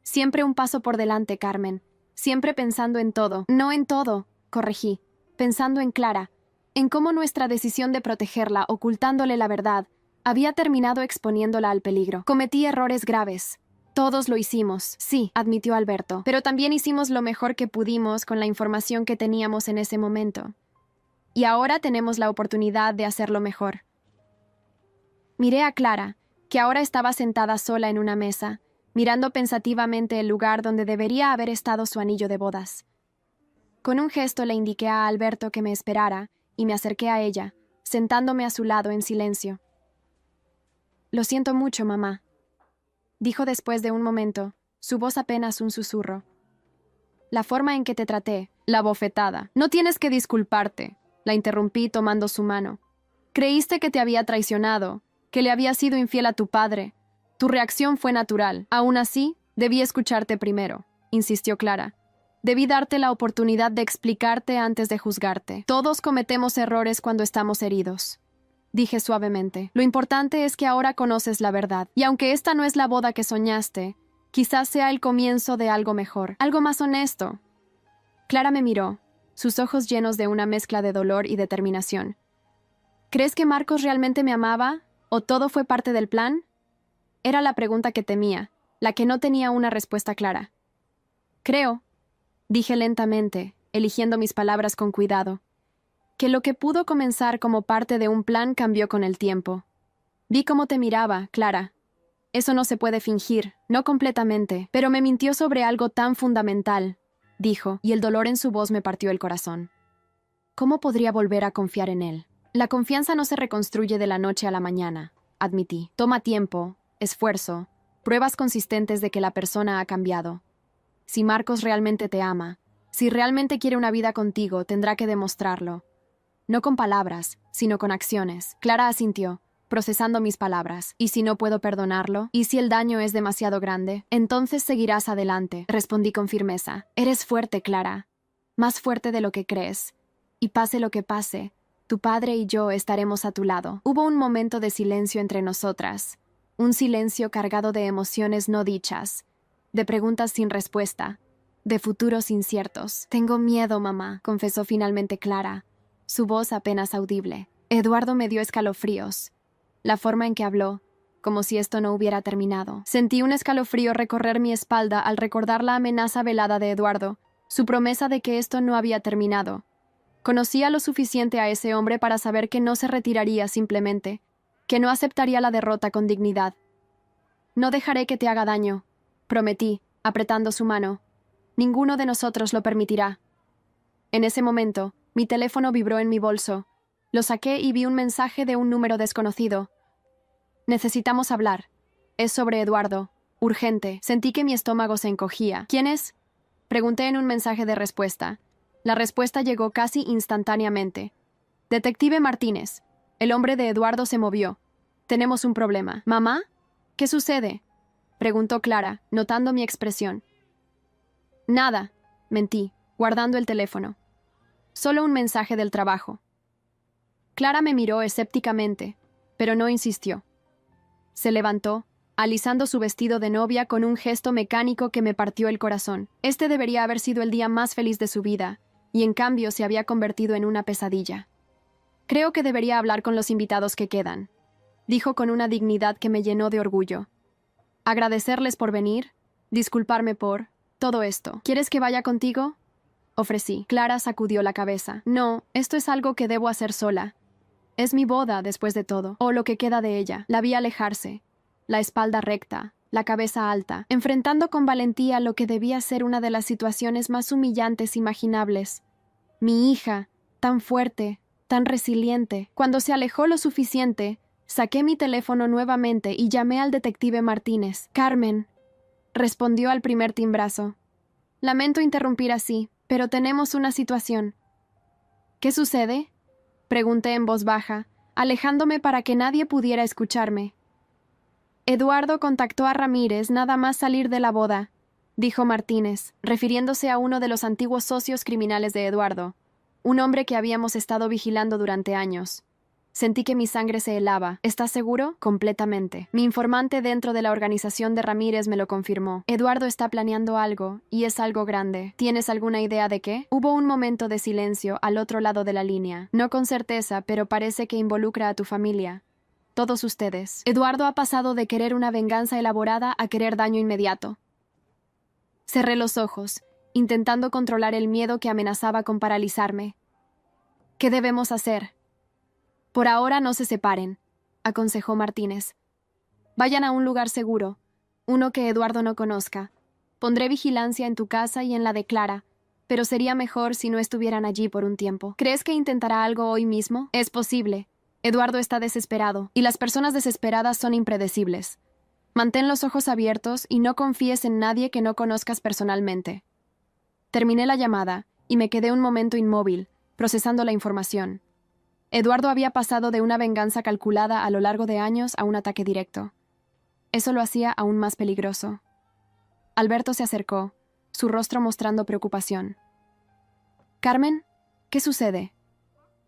Siempre un paso por delante, Carmen. Siempre pensando en todo. No en todo, corregí. Pensando en Clara. En cómo nuestra decisión de protegerla, ocultándole la verdad, había terminado exponiéndola al peligro. Cometí errores graves. Todos lo hicimos, sí, admitió Alberto, pero también hicimos lo mejor que pudimos con la información que teníamos en ese momento. Y ahora tenemos la oportunidad de hacerlo mejor. Miré a Clara, que ahora estaba sentada sola en una mesa, mirando pensativamente el lugar donde debería haber estado su anillo de bodas. Con un gesto le indiqué a Alberto que me esperara y me acerqué a ella, sentándome a su lado en silencio. «Lo siento mucho, mamá», dijo después de un momento, su voz apenas un susurro. «La forma en que te traté, la bofetada. No tienes que disculparte», la interrumpí tomando su mano. «Creíste que te había traicionado, que le había sido infiel a tu padre. Tu reacción fue natural. Aún así, debí escucharte primero», insistió Clara. «Debí darte la oportunidad de explicarte antes de juzgarte. Todos cometemos errores cuando estamos heridos», dije suavemente. «Lo importante es que ahora conoces la verdad. Y aunque esta no es la boda que soñaste, quizás sea el comienzo de algo mejor, algo más honesto». Clara me miró, sus ojos llenos de una mezcla de dolor y determinación. «¿Crees que Marcos realmente me amaba? ¿O todo fue parte del plan?». Era la pregunta que temía, la que no tenía una respuesta clara. «Creo», dije lentamente, eligiendo mis palabras con cuidado, «que lo que pudo comenzar como parte de un plan cambió con el tiempo. Vi cómo te miraba, Clara. Eso no se puede fingir, no completamente, pero me mintió sobre algo tan fundamental», dijo, y el dolor en su voz me partió el corazón. ¿Cómo podría volver a confiar en él? La confianza no se reconstruye de la noche a la mañana, admití. Toma tiempo, esfuerzo, pruebas consistentes de que la persona ha cambiado. Si Marcos realmente te ama, si realmente quiere una vida contigo, tendrá que demostrarlo. No con palabras, sino con acciones. Clara asintió, procesando mis palabras. ¿Y si no puedo perdonarlo? ¿Y si el daño es demasiado grande? Entonces seguirás adelante, respondí con firmeza. Eres fuerte, Clara. Más fuerte de lo que crees. Y pase lo que pase, tu padre y yo estaremos a tu lado. Hubo un momento de silencio entre nosotras. Un silencio cargado de emociones no dichas, de preguntas sin respuesta, de futuros inciertos. «Tengo miedo, mamá», confesó finalmente Clara, su voz apenas audible. Eduardo me dio escalofríos. La forma en que habló, como si esto no hubiera terminado. Sentí un escalofrío recorrer mi espalda al recordar la amenaza velada de Eduardo, su promesa de que esto no había terminado. Conocía lo suficiente a ese hombre para saber que no se retiraría simplemente, que no aceptaría la derrota con dignidad. «No dejaré que te haga daño», prometí, apretando su mano. «Ninguno de nosotros lo permitirá». En ese momento, mi teléfono vibró en mi bolso. Lo saqué y vi un mensaje de un número desconocido. «Necesitamos hablar. Es sobre Eduardo. Urgente». Sentí que mi estómago se encogía. «¿Quién es?», pregunté en un mensaje de respuesta. La respuesta llegó casi instantáneamente. «Detective Martínez». El hombre de Eduardo se movió. «Tenemos un problema». «¿Mamá? ¿Qué sucede?», preguntó Clara, notando mi expresión. «Nada», mentí, guardando el teléfono. «Solo un mensaje del trabajo». Clara me miró escépticamente, pero no insistió. Se levantó, alisando su vestido de novia con un gesto mecánico que me partió el corazón. Este debería haber sido el día más feliz de su vida, y en cambio se había convertido en una pesadilla. Creo que debería hablar con los invitados que quedan, dijo con una dignidad que me llenó de orgullo. Agradecerles por venir, disculparme por todo esto. ¿Quieres que vaya contigo? Ofrecí. Clara sacudió la cabeza. No, esto es algo que debo hacer sola. Es mi boda, después de todo, o lo que queda de ella. La vi alejarse, la espalda recta, la cabeza alta, enfrentando con valentía lo que debía ser una de las situaciones más humillantes imaginables. Mi hija, tan fuerte, tan resiliente. Cuando se alejó lo suficiente, saqué mi teléfono nuevamente y llamé al detective Martínez. Carmen, respondió al primer timbrazo. Lamento interrumpir así, pero tenemos una situación. ¿Qué sucede? Pregunté en voz baja, alejándome para que nadie pudiera escucharme. Eduardo contactó a Ramírez nada más salir de la boda, dijo Martínez, refiriéndose a uno de los antiguos socios criminales de Eduardo, un hombre que habíamos estado vigilando durante años. Sentí que mi sangre se helaba. ¿Estás seguro? Completamente. Mi informante dentro de la organización de Ramírez me lo confirmó. Eduardo está planeando algo, y es algo grande. ¿Tienes alguna idea de qué? Hubo un momento de silencio al otro lado de la línea. No con certeza, pero parece que involucra a tu familia. Todos ustedes. Eduardo ha pasado de querer una venganza elaborada a querer daño inmediato. Cerré los ojos, intentando controlar el miedo que amenazaba con paralizarme. ¿Qué debemos hacer? Por ahora no se separen, aconsejó Martínez. Vayan a un lugar seguro, uno que Eduardo no conozca. Pondré vigilancia en tu casa y en la de Clara, pero sería mejor si no estuvieran allí por un tiempo. ¿Crees que intentará algo hoy mismo? Es posible. Eduardo está desesperado, y las personas desesperadas son impredecibles. Mantén los ojos abiertos y no confíes en nadie que no conozcas personalmente. Terminé la llamada y me quedé un momento inmóvil, procesando la información. Eduardo había pasado de una venganza calculada a lo largo de años a un ataque directo. Eso lo hacía aún más peligroso. Alberto se acercó, su rostro mostrando preocupación. «Carmen, ¿qué sucede?»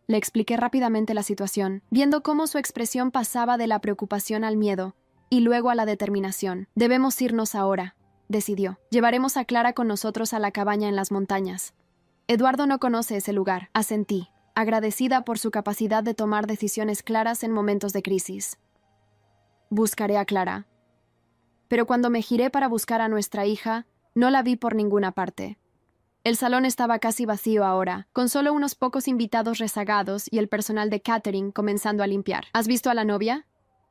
Le expliqué rápidamente la situación, viendo cómo su expresión pasaba de la preocupación al miedo y luego a la determinación. «Debemos irnos ahora», decidió. «Llevaremos a Clara con nosotros a la cabaña en las montañas. Eduardo no conoce ese lugar», asentí, agradecida por su capacidad de tomar decisiones claras en momentos de crisis. «Buscaré a Clara». Pero cuando me giré para buscar a nuestra hija, no la vi por ninguna parte. El salón estaba casi vacío ahora, con solo unos pocos invitados rezagados y el personal de catering comenzando a limpiar. ¿Has visto a la novia?,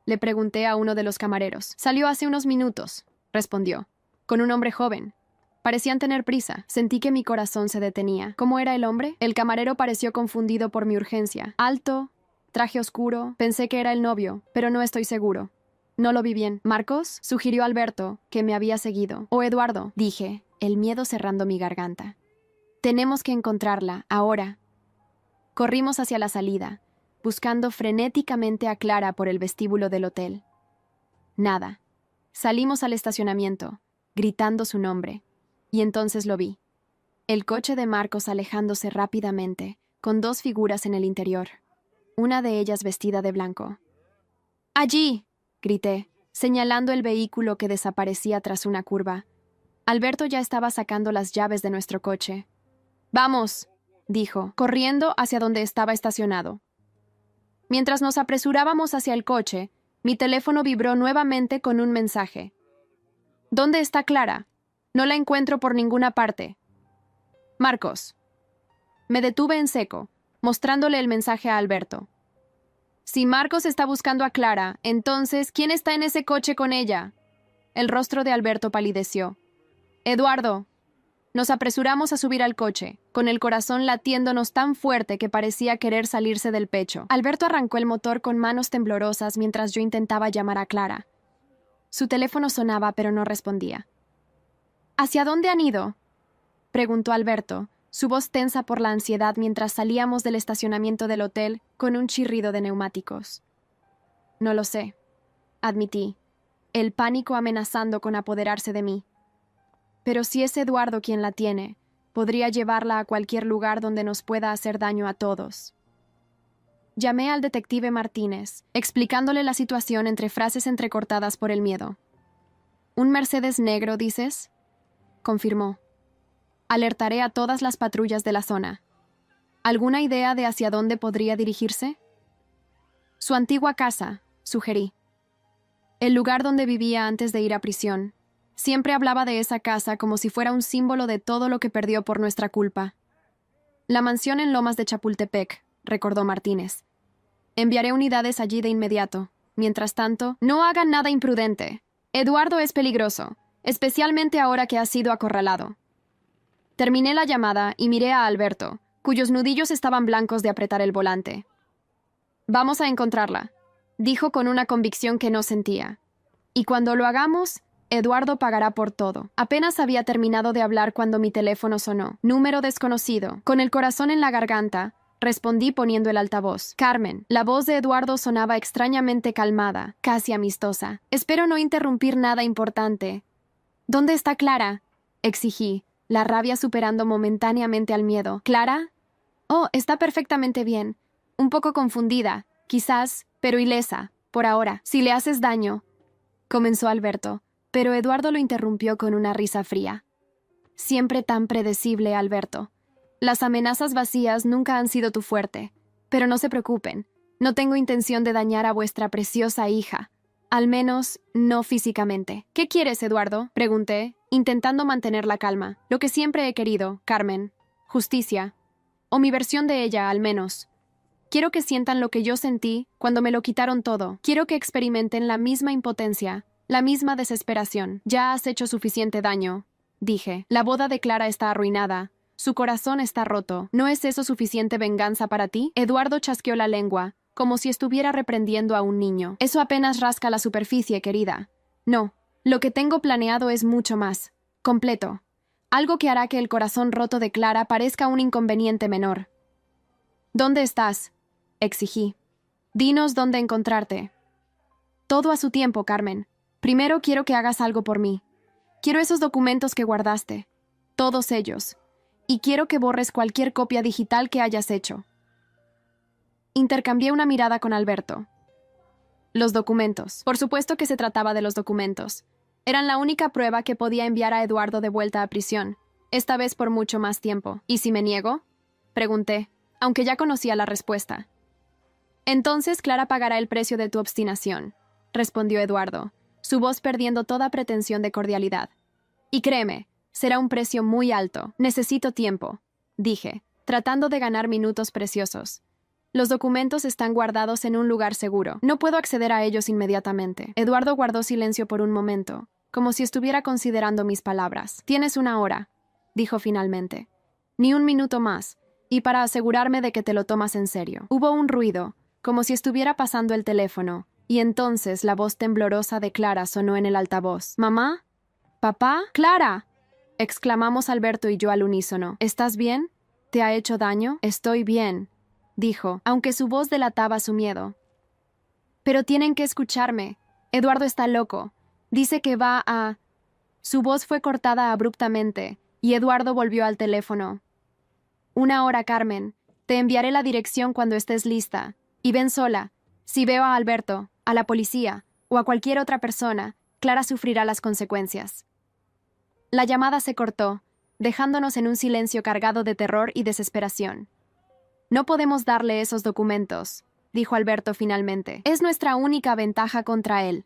le pregunté a uno de los camareros. «Salió hace unos minutos», respondió, «con un hombre joven. Parecían tener prisa». Sentí que mi corazón se detenía. ¿Cómo era el hombre? El camarero pareció confundido por mi urgencia. Alto, traje oscuro. Pensé que era el novio, pero no estoy seguro. No lo vi bien. «¿Marcos?», sugirió Alberto, que me había seguido. «O Eduardo», dije, el miedo cerrando mi garganta. «Tenemos que encontrarla, ahora». Corrimos hacia la salida, buscando frenéticamente a Clara por el vestíbulo del hotel. Nada. Salimos al estacionamiento, gritando su nombre. Y entonces lo vi. El coche de Marcos alejándose rápidamente, con dos figuras en el interior. Una de ellas vestida de blanco. «¡Allí!», grité, señalando el vehículo que desaparecía tras una curva. Alberto ya estaba sacando las llaves de nuestro coche. «¡Vamos!», dijo, corriendo hacia donde estaba estacionado. Mientras nos apresurábamos hacia el coche, mi teléfono vibró nuevamente con un mensaje. «¿Dónde está Clara? No la encuentro por ninguna parte. Marcos». Me detuve en seco, mostrándole el mensaje a Alberto. «Si Marcos está buscando a Clara, entonces, ¿quién está en ese coche con ella?». El rostro de Alberto palideció. «Eduardo». Nos apresuramos a subir al coche, con el corazón latiéndonos tan fuerte que parecía querer salirse del pecho. Alberto arrancó el motor con manos temblorosas mientras yo intentaba llamar a Clara. Su teléfono sonaba, pero no respondía. «¿Hacia dónde han ido?», preguntó Alberto, su voz tensa por la ansiedad mientras salíamos del estacionamiento del hotel con un chirrido de neumáticos. «No lo sé», admití, el pánico amenazando con apoderarse de mí. «Pero si es Eduardo quien la tiene, podría llevarla a cualquier lugar donde nos pueda hacer daño a todos». Llamé al detective Martínez, explicándole la situación entre frases entrecortadas por el miedo. «¿Un Mercedes negro, dices?», confirmó. «Alertaré a todas las patrullas de la zona». ¿Alguna idea de hacia dónde podría dirigirse? Su antigua casa, sugerí. El lugar donde vivía antes de ir a prisión. Siempre hablaba de esa casa como si fuera un símbolo de todo lo que perdió por nuestra culpa. La mansión en Lomas de Chapultepec, recordó Martínez. Enviaré unidades allí de inmediato. Mientras tanto, no hagan nada imprudente. Eduardo es peligroso, especialmente ahora que ha sido acorralado. Terminé la llamada y miré a Alberto, cuyos nudillos estaban blancos de apretar el volante. Vamos a encontrarla, dijo con una convicción que no sentía. Y cuando lo hagamos, Eduardo pagará por todo. Apenas había terminado de hablar cuando mi teléfono sonó. Número desconocido. Con el corazón en la garganta, respondí poniendo el altavoz. Carmen. La voz de Eduardo sonaba extrañamente calmada, casi amistosa. Espero no interrumpir nada importante. ¿Dónde está Clara? Exigí, la rabia superando momentáneamente al miedo. ¿Clara? Oh, está perfectamente bien. Un poco confundida, quizás, pero ilesa, por ahora. Si le haces daño, comenzó Alberto, pero Eduardo lo interrumpió con una risa fría. Siempre tan predecible, Alberto. Las amenazas vacías nunca han sido tu fuerte, pero no se preocupen, no tengo intención de dañar a vuestra preciosa hija, al menos no físicamente. ¿Qué quieres, Eduardo?, pregunté, intentando mantener la calma. Lo que siempre he querido, Carmen. Justicia. O mi versión de ella, al menos. Quiero que sientan lo que yo sentí cuando me lo quitaron todo. Quiero que experimenten la misma impotencia, la misma desesperación. Ya has hecho suficiente daño, dije. La boda de Clara está arruinada. Su corazón está roto. ¿No es eso suficiente venganza para ti? Eduardo chasqueó la lengua, como si estuviera reprendiendo a un niño. Eso apenas rasca la superficie, querida. No, lo que tengo planeado es mucho más. Completo. Algo que hará que el corazón roto de Clara parezca un inconveniente menor. ¿Dónde estás?, exigí. Dinos dónde encontrarte. Todo a su tiempo, Carmen. Primero quiero que hagas algo por mí. Quiero esos documentos que guardaste. Todos ellos. Y quiero que borres cualquier copia digital que hayas hecho. Intercambié una mirada con Alberto. Los documentos. Por supuesto que se trataba de los documentos. Eran la única prueba que podía enviar a Eduardo de vuelta a prisión, esta vez por mucho más tiempo. ¿Y si me niego?, pregunté, aunque ya conocía la respuesta. Entonces Clara pagará el precio de tu obstinación, respondió Eduardo, su voz perdiendo toda pretensión de cordialidad. Y créeme, será un precio muy alto. Necesito tiempo, dije, tratando de ganar minutos preciosos. Los documentos están guardados en un lugar seguro. No puedo acceder a ellos inmediatamente. Eduardo guardó silencio por un momento, como si estuviera considerando mis palabras. Tienes una hora, dijo finalmente. Ni un minuto más, y para asegurarme de que te lo tomas en serio. Hubo un ruido, como si estuviera pasando el teléfono, y entonces la voz temblorosa de Clara sonó en el altavoz. ¿Mamá? ¿Papá? ¡Clara!, exclamamos Alberto y yo al unísono. ¿Estás bien? ¿Te ha hecho daño? Estoy bien, dijo, aunque su voz delataba su miedo. Pero tienen que escucharme. Eduardo está loco. Dice que va a... Su voz fue cortada abruptamente, y Eduardo volvió al teléfono. Una hora, Carmen. Te enviaré la dirección cuando estés lista. Y ven sola. Si veo a Alberto, a la policía, o a cualquier otra persona, Clara sufrirá las consecuencias. La llamada se cortó, dejándonos en un silencio cargado de terror y desesperación. No podemos darle esos documentos, dijo Alberto finalmente. Es nuestra única ventaja contra él.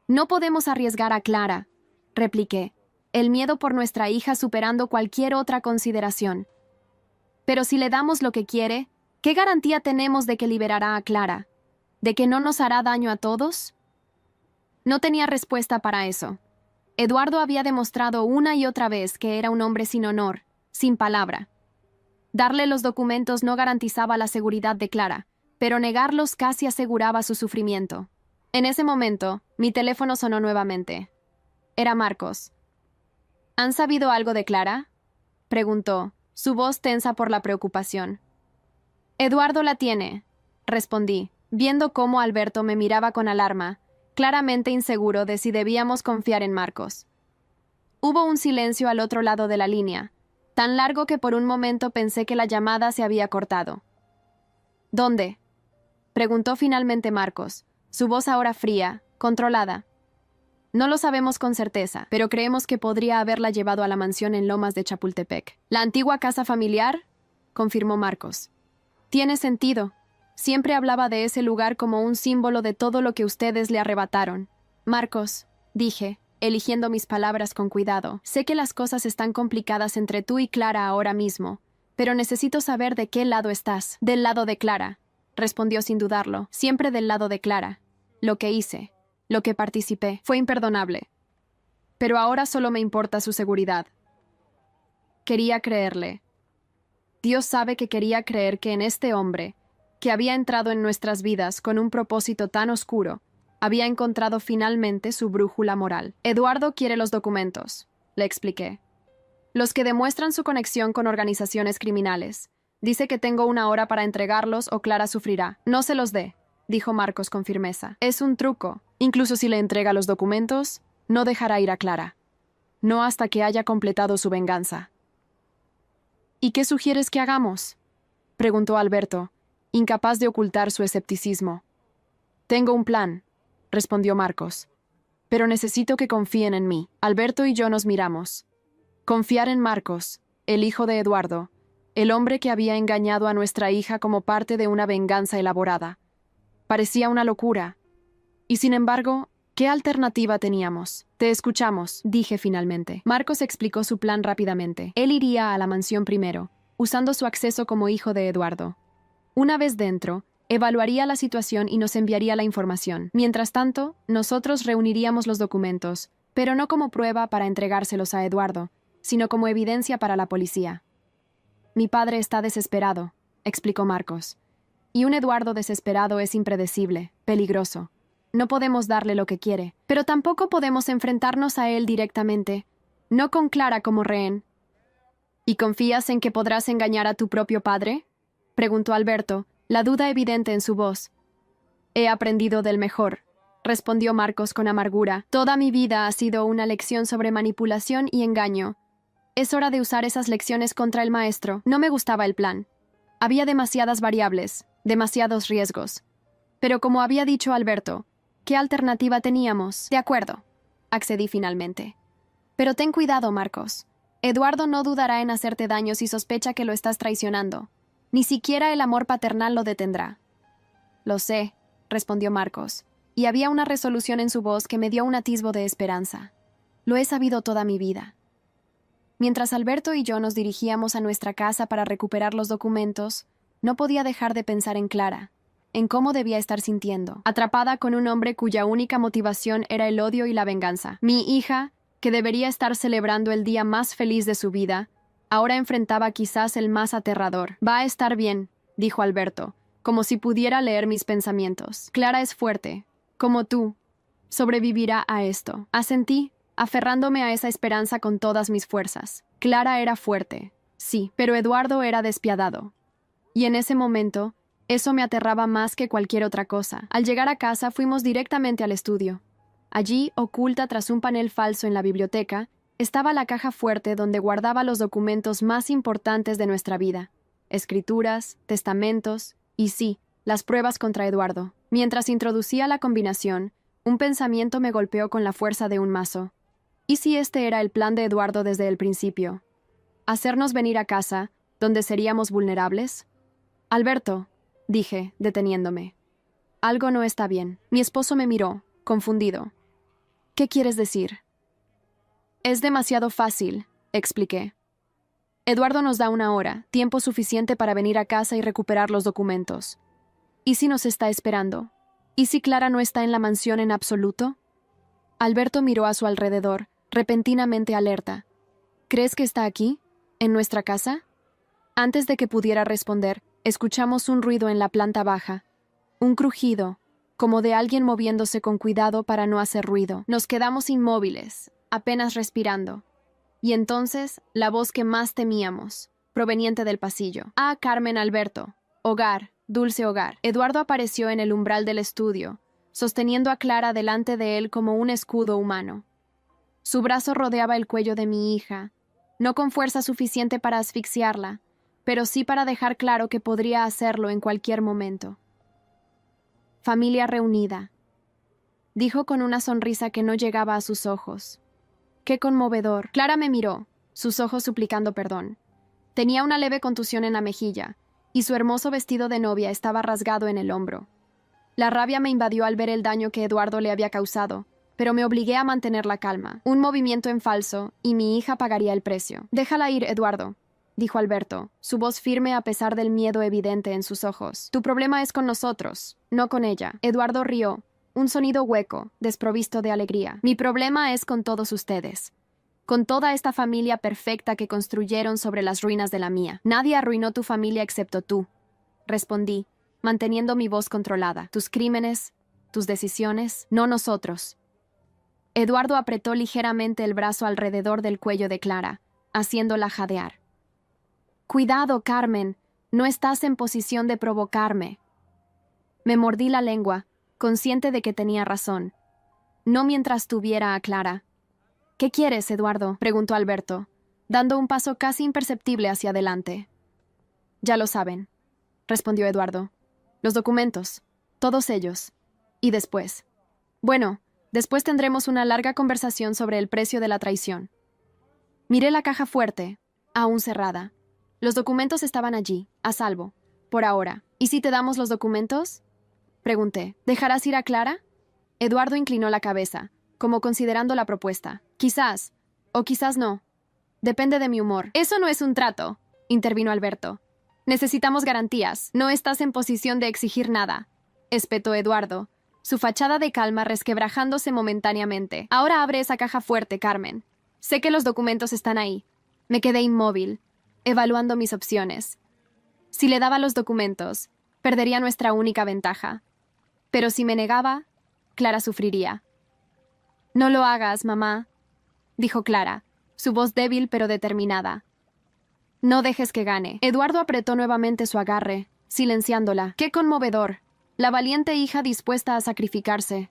No podemos arriesgar a Clara, repliqué, el miedo por nuestra hija superando cualquier otra consideración. Pero si le damos lo que quiere, ¿qué garantía tenemos de que liberará a Clara? ¿De que no nos hará daño a todos? No tenía respuesta para eso. Eduardo había demostrado una y otra vez que era un hombre sin honor, sin palabra. Darle los documentos no garantizaba la seguridad de Clara, pero negarlos casi aseguraba su sufrimiento. En ese momento, mi teléfono sonó nuevamente. Era Marcos. ¿Han sabido algo de Clara?, preguntó, su voz tensa por la preocupación. Eduardo la tiene, respondí, viendo cómo Alberto me miraba con alarma, claramente inseguro de si debíamos confiar en Marcos. Hubo un silencio al otro lado de la línea, tan largo que por un momento pensé que la llamada se había cortado. ¿Dónde?, preguntó finalmente Marcos, su voz ahora fría, controlada. No lo sabemos con certeza, pero creemos que podría haberla llevado a la mansión en Lomas de Chapultepec. ¿La antigua casa familiar?, confirmó Marcos. Tiene sentido. Siempre hablaba de ese lugar como un símbolo de todo lo que ustedes le arrebataron. Marcos, dije, eligiendo mis palabras con cuidado, sé que las cosas están complicadas entre tú y Clara ahora mismo, pero necesito saber de qué lado estás. Del lado de Clara, respondió sin dudarlo, siempre del lado de Clara. Lo que hice, lo que participé, fue imperdonable. Pero ahora solo me importa su seguridad. Quería creerle. Dios sabe que quería creer que en este hombre, que había entrado en nuestras vidas con un propósito tan oscuro, había encontrado finalmente su brújula moral. Eduardo quiere los documentos, le expliqué. Los que demuestran su conexión con organizaciones criminales. Dice que tengo 1 hora para entregarlos o Clara sufrirá. No se los dé, dijo Marcos con firmeza. Es un truco. Incluso si le entrega los documentos, no dejará ir a Clara. No hasta que haya completado su venganza. ¿Y qué sugieres que hagamos?, preguntó Alberto, incapaz de ocultar su escepticismo. Tengo un plan, respondió Marcos. Pero necesito que confíen en mí. Alberto y yo nos miramos. Confiar en Marcos, el hijo de Eduardo, el hombre que había engañado a nuestra hija como parte de una venganza elaborada. Parecía una locura. Y sin embargo, ¿qué alternativa teníamos? Te escuchamos, dije finalmente. Marcos explicó su plan rápidamente. Él iría a la mansión primero, usando su acceso como hijo de Eduardo. Una vez dentro, evaluaría la situación y nos enviaría la información. Mientras tanto, nosotros reuniríamos los documentos, pero no como prueba para entregárselos a Eduardo, sino como evidencia para la policía. Mi padre está desesperado, explicó Marcos. Y un Eduardo desesperado es impredecible, peligroso. No podemos darle lo que quiere, pero tampoco podemos enfrentarnos a él directamente, no con Clara como rehén. ¿Y confías en que podrás engañar a tu propio padre?, preguntó Alberto, la duda evidente en su voz. He aprendido del mejor, respondió Marcos con amargura. Toda mi vida ha sido una lección sobre manipulación y engaño. Es hora de usar esas lecciones contra el maestro. No me gustaba el plan. Había demasiadas variables, demasiados riesgos. Pero como había dicho Alberto, ¿qué alternativa teníamos? De acuerdo, accedí finalmente. Pero ten cuidado, Marcos. Eduardo no dudará en hacerte daño si sospecha que lo estás traicionando. Ni siquiera el amor paternal lo detendrá. Lo sé, respondió Marcos, y había una resolución en su voz que me dio un atisbo de esperanza. Lo he sabido toda mi vida. Mientras Alberto y yo nos dirigíamos a nuestra casa para recuperar los documentos, no podía dejar de pensar en Clara, en cómo debía estar sintiendo, atrapada con un hombre cuya única motivación era el odio y la venganza. Mi hija, que debería estar celebrando el día más feliz de su vida, ahora enfrentaba quizás el más aterrador. Va a estar bien, dijo Alberto, como si pudiera leer mis pensamientos. Clara es fuerte, como tú. Sobrevivirá a esto. Asentí, aferrándome a esa esperanza con todas mis fuerzas. Clara era fuerte, sí, pero Eduardo era despiadado. Y en ese momento, eso me aterraba más que cualquier otra cosa. Al llegar a casa fuimos directamente al estudio. Allí, oculta tras un panel falso en la biblioteca, estaba la caja fuerte donde guardaba los documentos más importantes de nuestra vida. Escrituras, testamentos y sí, las pruebas contra Eduardo. Mientras introducía la combinación, un pensamiento me golpeó con la fuerza de un mazo. ¿Y si este era el plan de Eduardo desde el principio? ¿Hacernos venir a casa, donde seríamos vulnerables? Alberto, dije, deteniéndome. Algo no está bien. Mi esposo me miró, confundido. ¿Qué quieres decir? Es demasiado fácil, expliqué. Eduardo nos da 1 hora, tiempo suficiente para venir a casa y recuperar los documentos. ¿Y si nos está esperando? ¿Y si Clara no está en la mansión en absoluto? Alberto miró a su alrededor, repentinamente alerta. ¿Crees que está aquí? ¿En nuestra casa? Antes de que pudiera responder, escuchamos un ruido en la planta baja. Un crujido, como de alguien moviéndose con cuidado para no hacer ruido. Nos quedamos inmóviles, apenas respirando. Y entonces, la voz que más temíamos, proveniente del pasillo. Ah, Carmen Alberto. Hogar, dulce hogar. Eduardo apareció en el umbral del estudio, sosteniendo a Clara delante de él como un escudo humano. Su brazo rodeaba el cuello de mi hija, no con fuerza suficiente para asfixiarla, pero sí para dejar claro que podría hacerlo en cualquier momento. Familia reunida, dijo con una sonrisa que no llegaba a sus ojos. ¡Qué conmovedor! Clara me miró, sus ojos suplicando perdón. Tenía una leve contusión en la mejilla, y su hermoso vestido de novia estaba rasgado en el hombro. La rabia me invadió al ver el daño que Eduardo le había causado, pero me obligué a mantener la calma. Un movimiento en falso, y mi hija pagaría el precio. «Déjala ir, Eduardo», dijo Alberto, su voz firme a pesar del miedo evidente en sus ojos. «Tu problema es con nosotros, no con ella». Eduardo rió, un sonido hueco, desprovisto de alegría. «Mi problema es con todos ustedes. Con toda esta familia perfecta que construyeron sobre las ruinas de la mía. Nadie arruinó tu familia excepto tú», respondí, manteniendo mi voz controlada. «Tus crímenes, tus decisiones, no nosotros». Eduardo apretó ligeramente el brazo alrededor del cuello de Clara, haciéndola jadear. «Cuidado, Carmen, no estás en posición de provocarme». Me mordí la lengua, consciente de que tenía razón. No mientras tuviera a Clara. «¿Qué quieres, Eduardo?», preguntó Alberto, dando un paso casi imperceptible hacia adelante. «Ya lo saben», respondió Eduardo. «Los documentos, todos ellos. Y después. Bueno, después tendremos una larga conversación sobre el precio de la traición». Miré la caja fuerte, aún cerrada. Los documentos estaban allí, a salvo, por ahora. «¿Y si te damos los documentos?», pregunté. «¿Dejarás ir a Clara?». Eduardo inclinó la cabeza, como considerando la propuesta. «Quizás, o quizás no. Depende de mi humor». «Eso no es un trato», intervino Alberto. «Necesitamos garantías. No estás en posición de exigir nada», espetó Eduardo, su fachada de calma resquebrajándose momentáneamente. «Ahora abre esa caja fuerte, Carmen. Sé que los documentos están ahí». Me quedé inmóvil, evaluando mis opciones. Si le daba los documentos, perdería nuestra única ventaja. Pero si me negaba, Clara sufriría. «No lo hagas, mamá», dijo Clara, su voz débil pero determinada. «No dejes que gane». Eduardo apretó nuevamente su agarre, silenciándola. ¡Qué conmovedor! La valiente hija dispuesta a sacrificarse.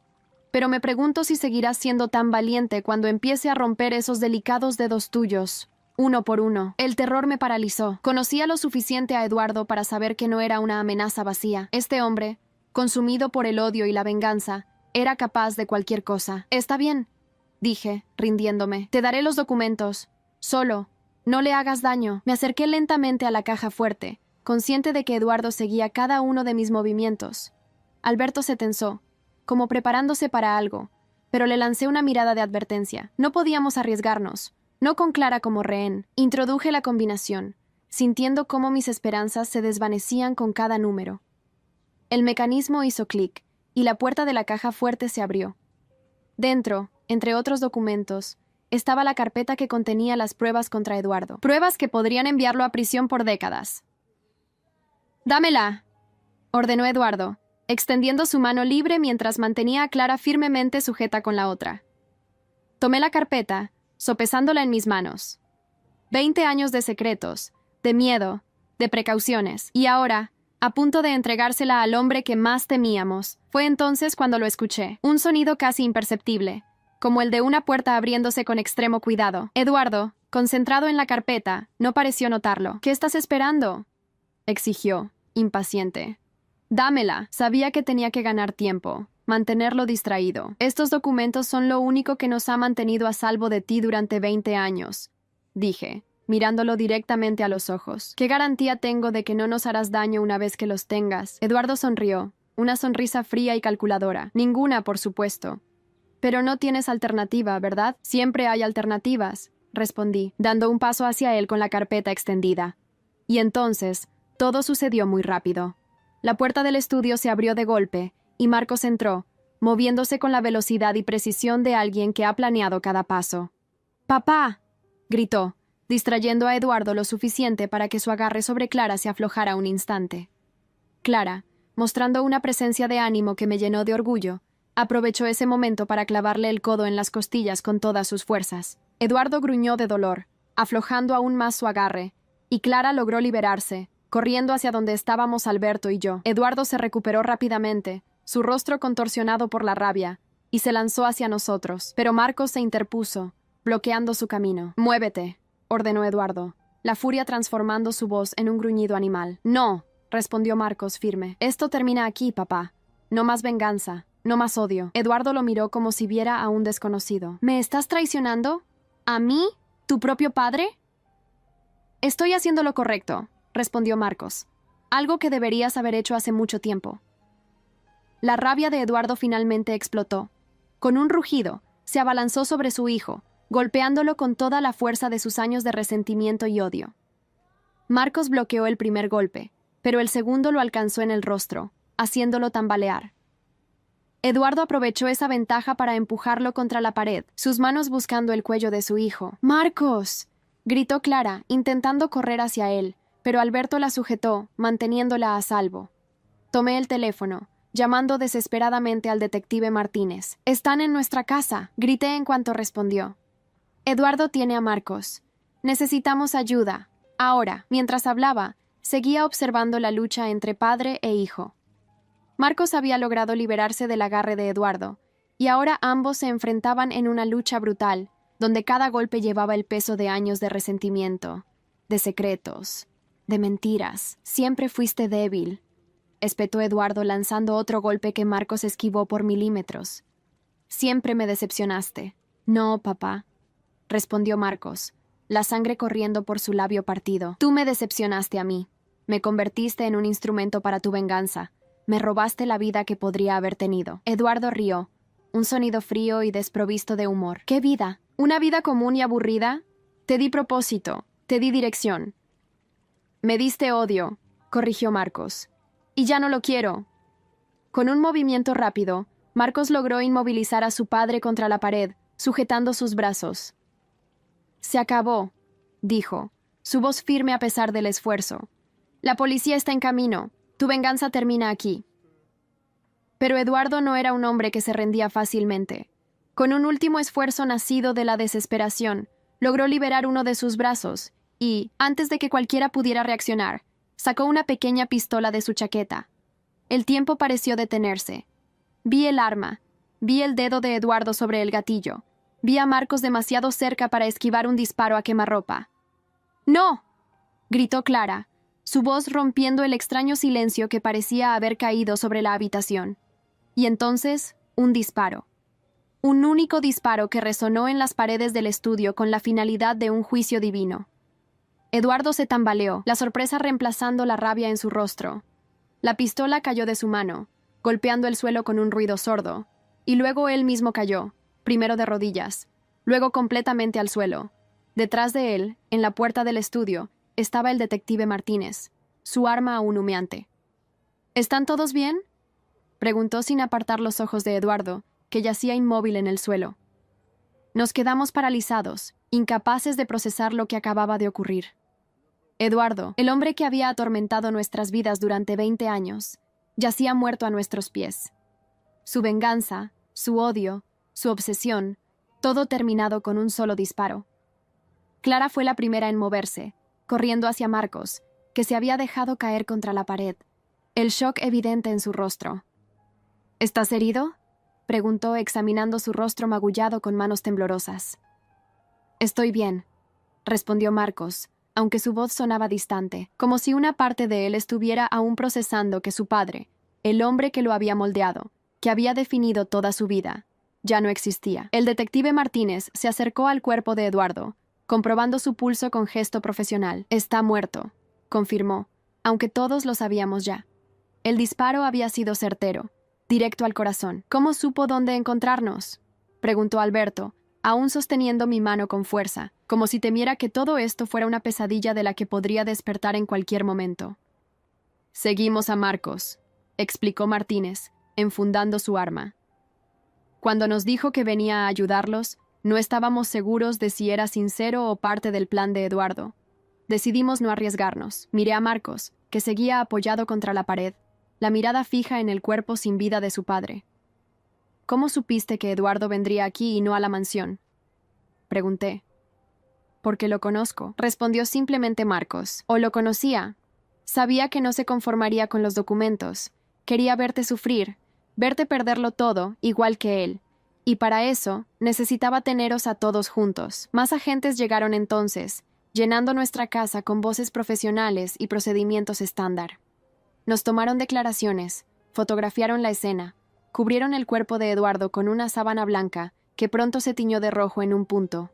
Pero me pregunto si seguirás siendo tan valiente cuando empiece a romper esos delicados dedos tuyos, uno por uno. El terror me paralizó. Conocía lo suficiente a Eduardo para saber que no era una amenaza vacía. Este hombre, consumido por el odio y la venganza, era capaz de cualquier cosa. «Está bien», dije, rindiéndome. «Te daré los documentos. Solo, no le hagas daño». Me acerqué lentamente a la caja fuerte, consciente de que Eduardo seguía cada uno de mis movimientos. Alberto se tensó, como preparándose para algo, pero le lancé una mirada de advertencia. No podíamos arriesgarnos, no con Clara como rehén. Introduje la combinación, sintiendo cómo mis esperanzas se desvanecían con cada número. El mecanismo hizo clic, y la puerta de la caja fuerte se abrió. Dentro, entre otros documentos, estaba la carpeta que contenía las pruebas contra Eduardo. Pruebas que podrían enviarlo a prisión por décadas. «Dámela», ordenó Eduardo, extendiendo su mano libre mientras mantenía a Clara firmemente sujeta con la otra. Tomé la carpeta, sopesándola en mis manos. 20 años de secretos, de miedo, de precauciones, y ahora, a punto de entregársela al hombre que más temíamos. Fue entonces cuando lo escuché, un sonido casi imperceptible, como el de una puerta abriéndose con extremo cuidado. Eduardo, concentrado en la carpeta, no pareció notarlo. «¿Qué estás esperando?», exigió, impaciente. «Dámela». Sabía que tenía que ganar tiempo, mantenerlo distraído. «Estos documentos son lo único que nos ha mantenido a salvo de ti durante 20 años», dije, mirándolo directamente a los ojos. «¿Qué garantía tengo de que no nos harás daño una vez que los tengas?». Eduardo sonrió, una sonrisa fría y calculadora. «Ninguna, por supuesto. Pero no tienes alternativa, ¿verdad?». «Siempre hay alternativas», respondí, dando un paso hacia él con la carpeta extendida. Y entonces, todo sucedió muy rápido. La puerta del estudio se abrió de golpe, y Marcos entró, moviéndose con la velocidad y precisión de alguien que ha planeado cada paso. «¡Papá!», gritó, distrayendo a Eduardo lo suficiente para que su agarre sobre Clara se aflojara un instante. Clara, mostrando una presencia de ánimo que me llenó de orgullo, aprovechó ese momento para clavarle el codo en las costillas con todas sus fuerzas. Eduardo gruñó de dolor, aflojando aún más su agarre, y Clara logró liberarse, corriendo hacia donde estábamos Alberto y yo. Eduardo se recuperó rápidamente, su rostro contorsionado por la rabia, y se lanzó hacia nosotros, pero Marcos se interpuso, bloqueando su camino. «Muévete», ordenó Eduardo, la furia transformando su voz en un gruñido animal. «No», respondió Marcos firme. «Esto termina aquí, papá. No más venganza, no más odio». Eduardo lo miró como si viera a un desconocido. «¿Me estás traicionando? ¿A mí? ¿Tu propio padre?». Estoy haciendo lo correcto, respondió Marcos. Algo que deberías haber hecho hace mucho tiempo. La rabia de Eduardo finalmente explotó. Con un rugido, se abalanzó sobre su hijo, golpeándolo con toda la fuerza de sus años de resentimiento y odio. Marcos bloqueó el primer golpe, pero el segundo lo alcanzó en el rostro, haciéndolo tambalear. Eduardo aprovechó esa ventaja para empujarlo contra la pared, sus manos buscando el cuello de su hijo. ¡Marcos!, gritó Clara, intentando correr hacia él, pero Alberto la sujetó, manteniéndola a salvo. Tomé el teléfono, llamando desesperadamente al detective Martínez. «Están en nuestra casa», grité en cuanto respondió. «Eduardo tiene a Marcos. Necesitamos ayuda». Ahora, mientras hablaba, seguía observando la lucha entre padre e hijo. Marcos había logrado liberarse del agarre de Eduardo, y ahora ambos se enfrentaban en una lucha brutal, donde cada golpe llevaba el peso de años de resentimiento, de secretos, de mentiras. «Siempre fuiste débil», espetó Eduardo lanzando otro golpe que Marcos esquivó por milímetros. «Siempre me decepcionaste». «No, papá», respondió Marcos, la sangre corriendo por su labio partido. «Tú me decepcionaste a mí. Me convertiste en un instrumento para tu venganza. Me robaste la vida que podría haber tenido». Eduardo rió, un sonido frío y desprovisto de humor. «¿Qué vida? ¿Una vida común y aburrida? Te di propósito, te di dirección». «Me diste odio», corrigió Marcos. «Y ya no lo quiero». Con un movimiento rápido, Marcos logró inmovilizar a su padre contra la pared, sujetando sus brazos. «Se acabó», dijo, su voz firme a pesar del esfuerzo. «La policía está en camino. Tu venganza termina aquí». Pero Eduardo no era un hombre que se rendía fácilmente. Con un último esfuerzo nacido de la desesperación, logró liberar uno de sus brazos y, antes de que cualquiera pudiera reaccionar, sacó una pequeña pistola de su chaqueta. El tiempo pareció detenerse. Vi el arma. Vi el dedo de Eduardo sobre el gatillo. Vi a Marcos demasiado cerca para esquivar un disparo a quemarropa. «¡No!», gritó Clara, su voz rompiendo el extraño silencio que parecía haber caído sobre la habitación. Y entonces, un disparo. Un único disparo que resonó en las paredes del estudio con la finalidad de un juicio divino. Eduardo se tambaleó, la sorpresa reemplazando la rabia en su rostro. La pistola cayó de su mano, golpeando el suelo con un ruido sordo, y luego él mismo cayó, primero de rodillas, luego completamente al suelo. Detrás de él, en la puerta del estudio, estaba el detective Martínez, su arma aún humeante. «¿Están todos bien?», preguntó sin apartar los ojos de Eduardo, que yacía inmóvil en el suelo. Nos quedamos paralizados, incapaces de procesar lo que acababa de ocurrir. Eduardo, el hombre que había atormentado nuestras vidas durante 20 años, yacía muerto a nuestros pies. Su venganza, su odio, su obsesión, todo terminado con un solo disparo. Clara fue la primera en moverse, corriendo hacia Marcos, que se había dejado caer contra la pared, el shock evidente en su rostro. «¿Estás herido?», preguntó examinando su rostro magullado con manos temblorosas. «Estoy bien», respondió Marcos, aunque su voz sonaba distante, como si una parte de él estuviera aún procesando que su padre, el hombre que lo había moldeado, que había definido toda su vida, ya no existía. El detective Martínez se acercó al cuerpo de Eduardo, comprobando su pulso con gesto profesional. «Está muerto», confirmó, aunque todos lo sabíamos ya. El disparo había sido certero, directo al corazón. «¿Cómo supo dónde encontrarnos?», preguntó Alberto, aún sosteniendo mi mano con fuerza, como si temiera que todo esto fuera una pesadilla de la que podría despertar en cualquier momento. «Seguimos a Marcos», explicó Martínez, enfundando su arma. «Cuando nos dijo que venía a ayudarlos, no estábamos seguros de si era sincero o parte del plan de Eduardo. Decidimos no arriesgarnos». Miré a Marcos, que seguía apoyado contra la pared, la mirada fija en el cuerpo sin vida de su padre. «¿Cómo supiste que Eduardo vendría aquí y no a la mansión?», pregunté. «Porque lo conozco», respondió simplemente Marcos. «O lo conocía. Sabía que no se conformaría con los documentos. Quería verte sufrir, verte perderlo todo, igual que él. Y para eso, necesitaba teneros a todos juntos». Más agentes llegaron entonces, llenando nuestra casa con voces profesionales y procedimientos estándar. Nos tomaron declaraciones, fotografiaron la escena, cubrieron el cuerpo de Eduardo con una sábana blanca que pronto se tiñó de rojo en un punto.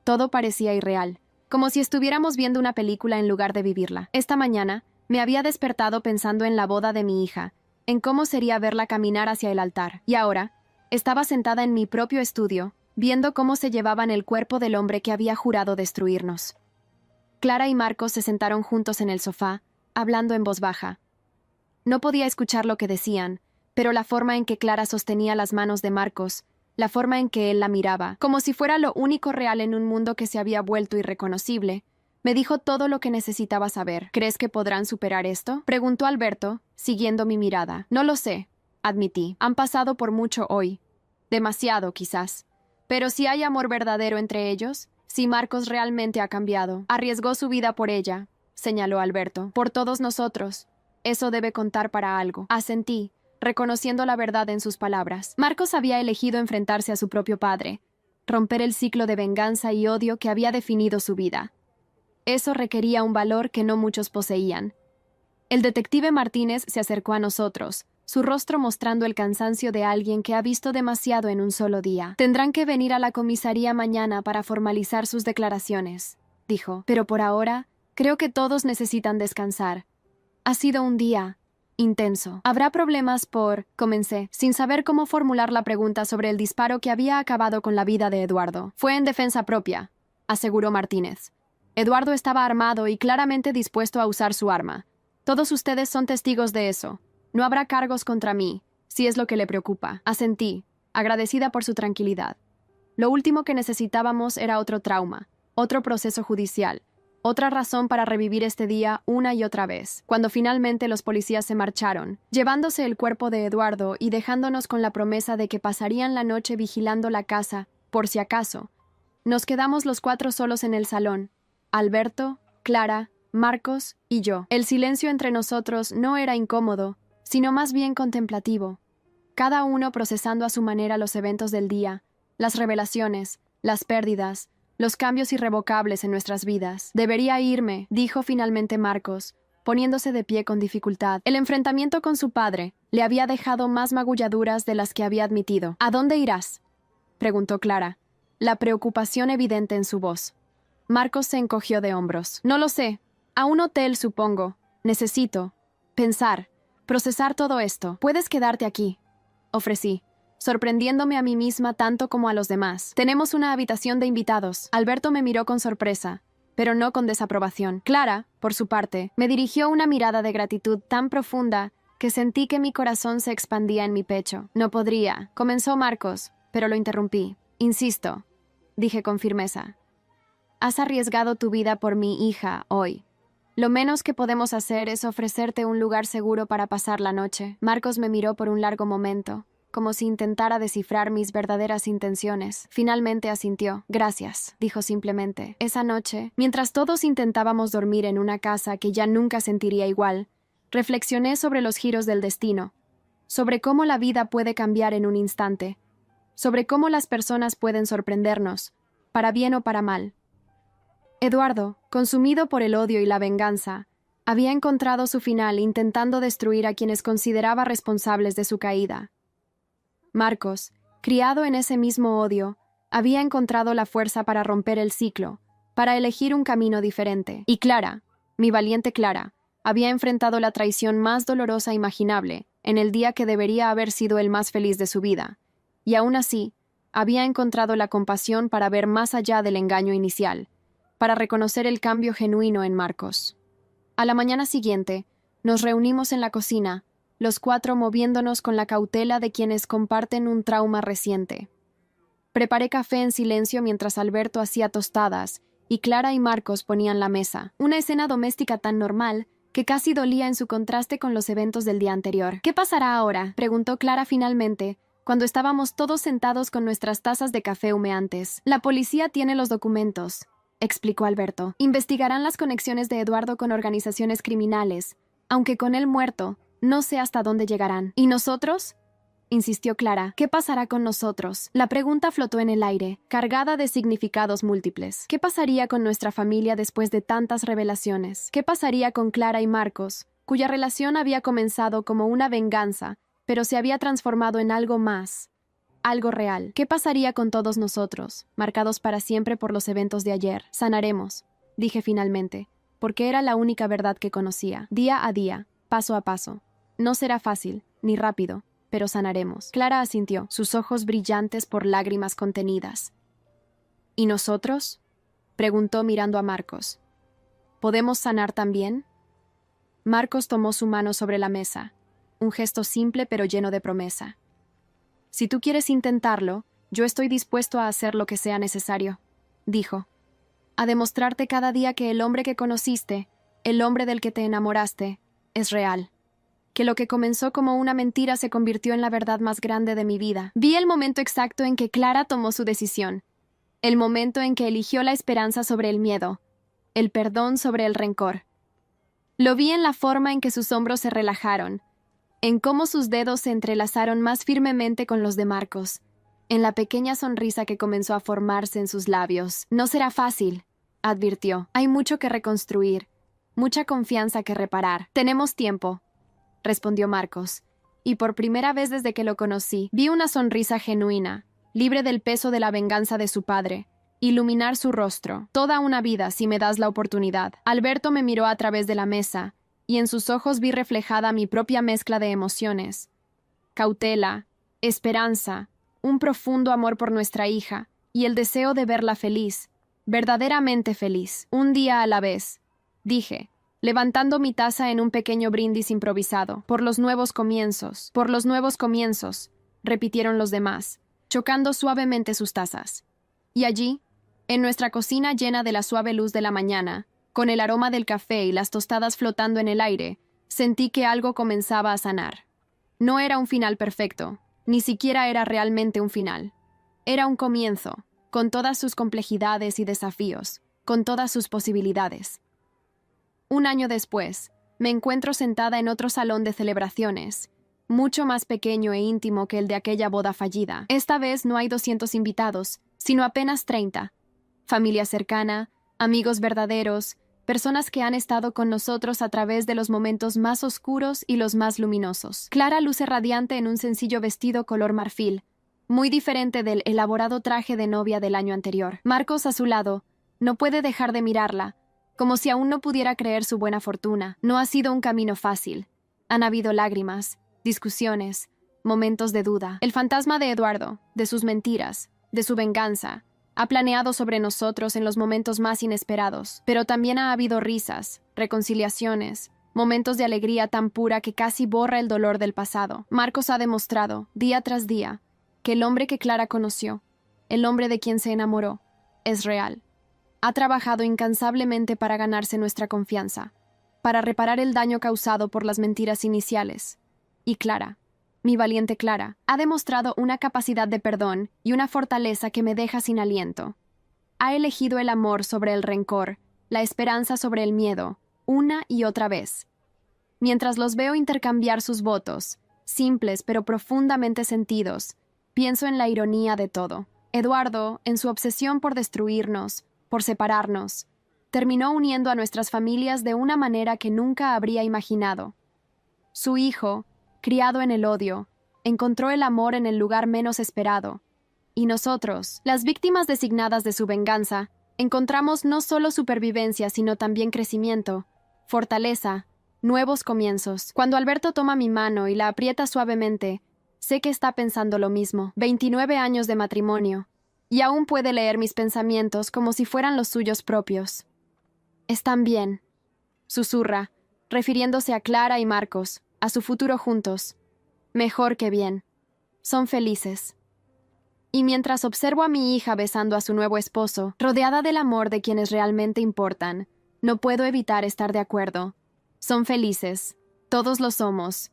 Todo parecía irreal, como si estuviéramos viendo una película en lugar de vivirla. Esta mañana, me había despertado pensando en la boda de mi hija, en cómo sería verla caminar hacia el altar. Y ahora, estaba sentada en mi propio estudio, viendo cómo se llevaban el cuerpo del hombre que había jurado destruirnos. Clara y Marcos se sentaron juntos en el sofá, hablando en voz baja. No podía escuchar lo que decían, pero la forma en que Clara sostenía las manos de Marcos, la forma en que él la miraba, como si fuera lo único real en un mundo que se había vuelto irreconocible, me dijo todo lo que necesitaba saber. ¿Crees que podrán superar esto?, preguntó Alberto, siguiendo mi mirada. No lo sé, admití. Han pasado por mucho hoy. Demasiado, quizás. Pero si hay amor verdadero entre ellos, si Marcos realmente ha cambiado, arriesgó su vida por ella, señaló Alberto. Por todos nosotros. Eso debe contar para algo. Asentí, reconociendo la verdad en sus palabras. Marcos había elegido enfrentarse a su propio padre, romper el ciclo de venganza y odio que había definido su vida. Eso requería un valor que no muchos poseían. El detective Martínez se acercó a nosotros, su rostro mostrando el cansancio de alguien que ha visto demasiado en un solo día. Tendrán que venir a la comisaría mañana para formalizar sus declaraciones, dijo. Pero por ahora, creo que todos necesitan descansar. Ha sido un día intenso. ¿Habrá problemas por...? Comencé, sin saber cómo formular la pregunta sobre el disparo que había acabado con la vida de Eduardo. Fue en defensa propia, aseguró Martínez. Eduardo estaba armado y claramente dispuesto a usar su arma. Todos ustedes son testigos de eso. No habrá cargos contra mí, si es lo que le preocupa. Asentí, agradecida por su tranquilidad. Lo último que necesitábamos era otro trauma, otro proceso judicial, otra razón para revivir este día una y otra vez. Cuando finalmente los policías se marcharon, llevándose el cuerpo de Eduardo y dejándonos con la promesa de que pasarían la noche vigilando la casa, por si acaso, nos quedamos los 4 solos en el salón. Alberto, Clara, Marcos y yo. El silencio entre nosotros no era incómodo, sino más bien contemplativo. Cada uno procesando a su manera los eventos del día, las revelaciones, las pérdidas, los cambios irrevocables en nuestras vidas. Debería irme, dijo finalmente Marcos, poniéndose de pie con dificultad. El enfrentamiento con su padre le había dejado más magulladuras de las que había admitido. ¿A dónde irás?, preguntó Clara, la preocupación evidente en su voz. Marcos se encogió de hombros. No lo sé. A un hotel, supongo. Necesito pensar, procesar todo esto. Puedes quedarte aquí, ofrecí, sorprendiéndome a mí misma tanto como a los demás. Tenemos una habitación de invitados. Alberto me miró con sorpresa, pero no con desaprobación. Clara, por su parte, me dirigió una mirada de gratitud tan profunda que sentí que mi corazón se expandía en mi pecho. No podría, comenzó Marcos, pero lo interrumpí. Insisto, dije con firmeza. Has arriesgado tu vida por mi hija hoy. Lo menos que podemos hacer es ofrecerte un lugar seguro para pasar la noche. Marcos me miró por un largo momento, como si intentara descifrar mis verdaderas intenciones. Finalmente asintió. Gracias, dijo simplemente. Esa noche, mientras todos intentábamos dormir en una casa que ya nunca sentiría igual, reflexioné sobre los giros del destino, sobre cómo la vida puede cambiar en un instante, sobre cómo las personas pueden sorprendernos, para bien o para mal. Eduardo, consumido por el odio y la venganza, había encontrado su final intentando destruir a quienes consideraba responsables de su caída. Marcos, criado en ese mismo odio, había encontrado la fuerza para romper el ciclo, para elegir un camino diferente. Y Clara, mi valiente Clara, había enfrentado la traición más dolorosa imaginable en el día que debería haber sido el más feliz de su vida, y aún así, había encontrado la compasión para ver más allá del engaño inicial, para reconocer el cambio genuino en Marcos. A la mañana siguiente, nos reunimos en la cocina, los 4 moviéndonos con la cautela de quienes comparten un trauma reciente. Preparé café en silencio mientras Alberto hacía tostadas y Clara y Marcos ponían la mesa. Una escena doméstica tan normal que casi dolía en su contraste con los eventos del día anterior. ¿Qué pasará ahora?, preguntó Clara finalmente, cuando estábamos todos sentados con nuestras tazas de café humeantes. La policía tiene los documentos, explicó Alberto. Investigarán las conexiones de Eduardo con organizaciones criminales, aunque con él muerto, no sé hasta dónde llegarán. ¿Y nosotros?, insistió Clara. ¿Qué pasará con nosotros? La pregunta flotó en el aire, cargada de significados múltiples. ¿Qué pasaría con nuestra familia después de tantas revelaciones? ¿Qué pasaría con Clara y Marcos, cuya relación había comenzado como una venganza, pero se había transformado en algo más, algo real? ¿Qué pasaría con todos nosotros, marcados para siempre por los eventos de ayer? Sanaremos, dije finalmente, porque era la única verdad que conocía. Día a día, paso a paso. No será fácil, ni rápido, pero sanaremos. Clara asintió, sus ojos brillantes por lágrimas contenidas. ¿Y nosotros?, preguntó mirando a Marcos. ¿Podemos sanar también? Marcos tomó su mano sobre la mesa, un gesto simple pero lleno de promesa. Si tú quieres intentarlo, yo estoy dispuesto a hacer lo que sea necesario, dijo. A demostrarte cada día que el hombre que conociste, el hombre del que te enamoraste, es real. Que lo que comenzó como una mentira se convirtió en la verdad más grande de mi vida. Vi el momento exacto en que Clara tomó su decisión. El momento en que eligió la esperanza sobre el miedo, el perdón sobre el rencor. Lo vi en la forma en que sus hombros se relajaron, en cómo sus dedos se entrelazaron más firmemente con los de Marcos, en la pequeña sonrisa que comenzó a formarse en sus labios. No será fácil, advirtió. Hay mucho que reconstruir, mucha confianza que reparar. Tenemos tiempo, respondió Marcos, y por primera vez desde que lo conocí, vi una sonrisa genuina, libre del peso de la venganza de su padre, iluminar su rostro. Toda una vida, si me das la oportunidad. Alberto me miró a través de la mesa, y en sus ojos vi reflejada mi propia mezcla de emociones. Cautela, esperanza, un profundo amor por nuestra hija, y el deseo de verla feliz, verdaderamente feliz. Un día a la vez, dije, levantando mi taza en un pequeño brindis improvisado. Por los nuevos comienzos, repitieron los demás, chocando suavemente sus tazas. Y allí, en nuestra cocina llena de la suave luz de la mañana, con el aroma del café y las tostadas flotando en el aire, sentí que algo comenzaba a sanar. No era un final perfecto, ni siquiera era realmente un final. Era un comienzo, con todas sus complejidades y desafíos, con todas sus posibilidades. Un año después, me encuentro sentada en otro salón de celebraciones, mucho más pequeño e íntimo que el de aquella boda fallida. Esta vez no hay 200 invitados, sino apenas 30. Familia cercana, amigos verdaderos, personas que han estado con nosotros a través de los momentos más oscuros y los más luminosos. Clara luce radiante en un sencillo vestido color marfil, muy diferente del elaborado traje de novia del año anterior. Marcos, a su lado, no puede dejar de mirarla, como si aún no pudiera creer su buena fortuna. No ha sido un camino fácil. Han habido lágrimas, discusiones, momentos de duda. El fantasma de Eduardo, de sus mentiras, de su venganza, ha planeado sobre nosotros en los momentos más inesperados. Pero también ha habido risas, reconciliaciones, momentos de alegría tan pura que casi borra el dolor del pasado. Marcos ha demostrado, día tras día, que el hombre que Clara conoció, el hombre de quien se enamoró, es real. Ha trabajado incansablemente para ganarse nuestra confianza, para reparar el daño causado por las mentiras iniciales. Y Clara, mi valiente Clara, ha demostrado una capacidad de perdón y una fortaleza que me deja sin aliento. Ha elegido el amor sobre el rencor, la esperanza sobre el miedo, una y otra vez. Mientras los veo intercambiar sus votos, simples pero profundamente sentidos, pienso en la ironía de todo. Eduardo, en su obsesión por destruirnos, por separarnos, terminó uniendo a nuestras familias de una manera que nunca habría imaginado. Su hijo, criado en el odio, encontró el amor en el lugar menos esperado. Y nosotros, las víctimas designadas de su venganza, encontramos no solo supervivencia, sino también crecimiento, fortaleza, nuevos comienzos. Cuando Alberto toma mi mano y la aprieta suavemente, sé que está pensando lo mismo. 29 años de matrimonio, y aún puede leer mis pensamientos como si fueran los suyos propios. «Están bien», susurra, refiriéndose a Clara y Marcos, a su futuro juntos. Mejor que bien. Son felices. Y mientras observo a mi hija besando a su nuevo esposo, rodeada del amor de quienes realmente importan, no puedo evitar estar de acuerdo. Son felices. Todos lo somos.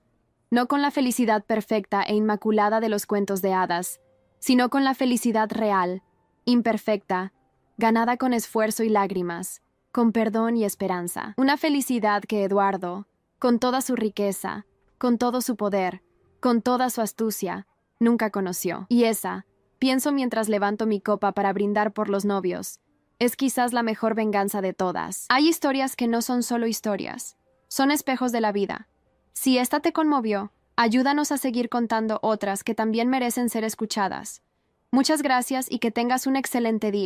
No con la felicidad perfecta e inmaculada de los cuentos de hadas, sino con la felicidad real, imperfecta, ganada con esfuerzo y lágrimas, con perdón y esperanza. Una felicidad que Eduardo, con toda su riqueza, con todo su poder, con toda su astucia, nunca conoció. Y esa, pienso mientras levanto mi copa para brindar por los novios, es quizás la mejor venganza de todas. Hay historias que no son solo historias, son espejos de la vida. Si esta te conmovió, ayúdanos a seguir contando otras que también merecen ser escuchadas. Muchas gracias y que tengas un excelente día.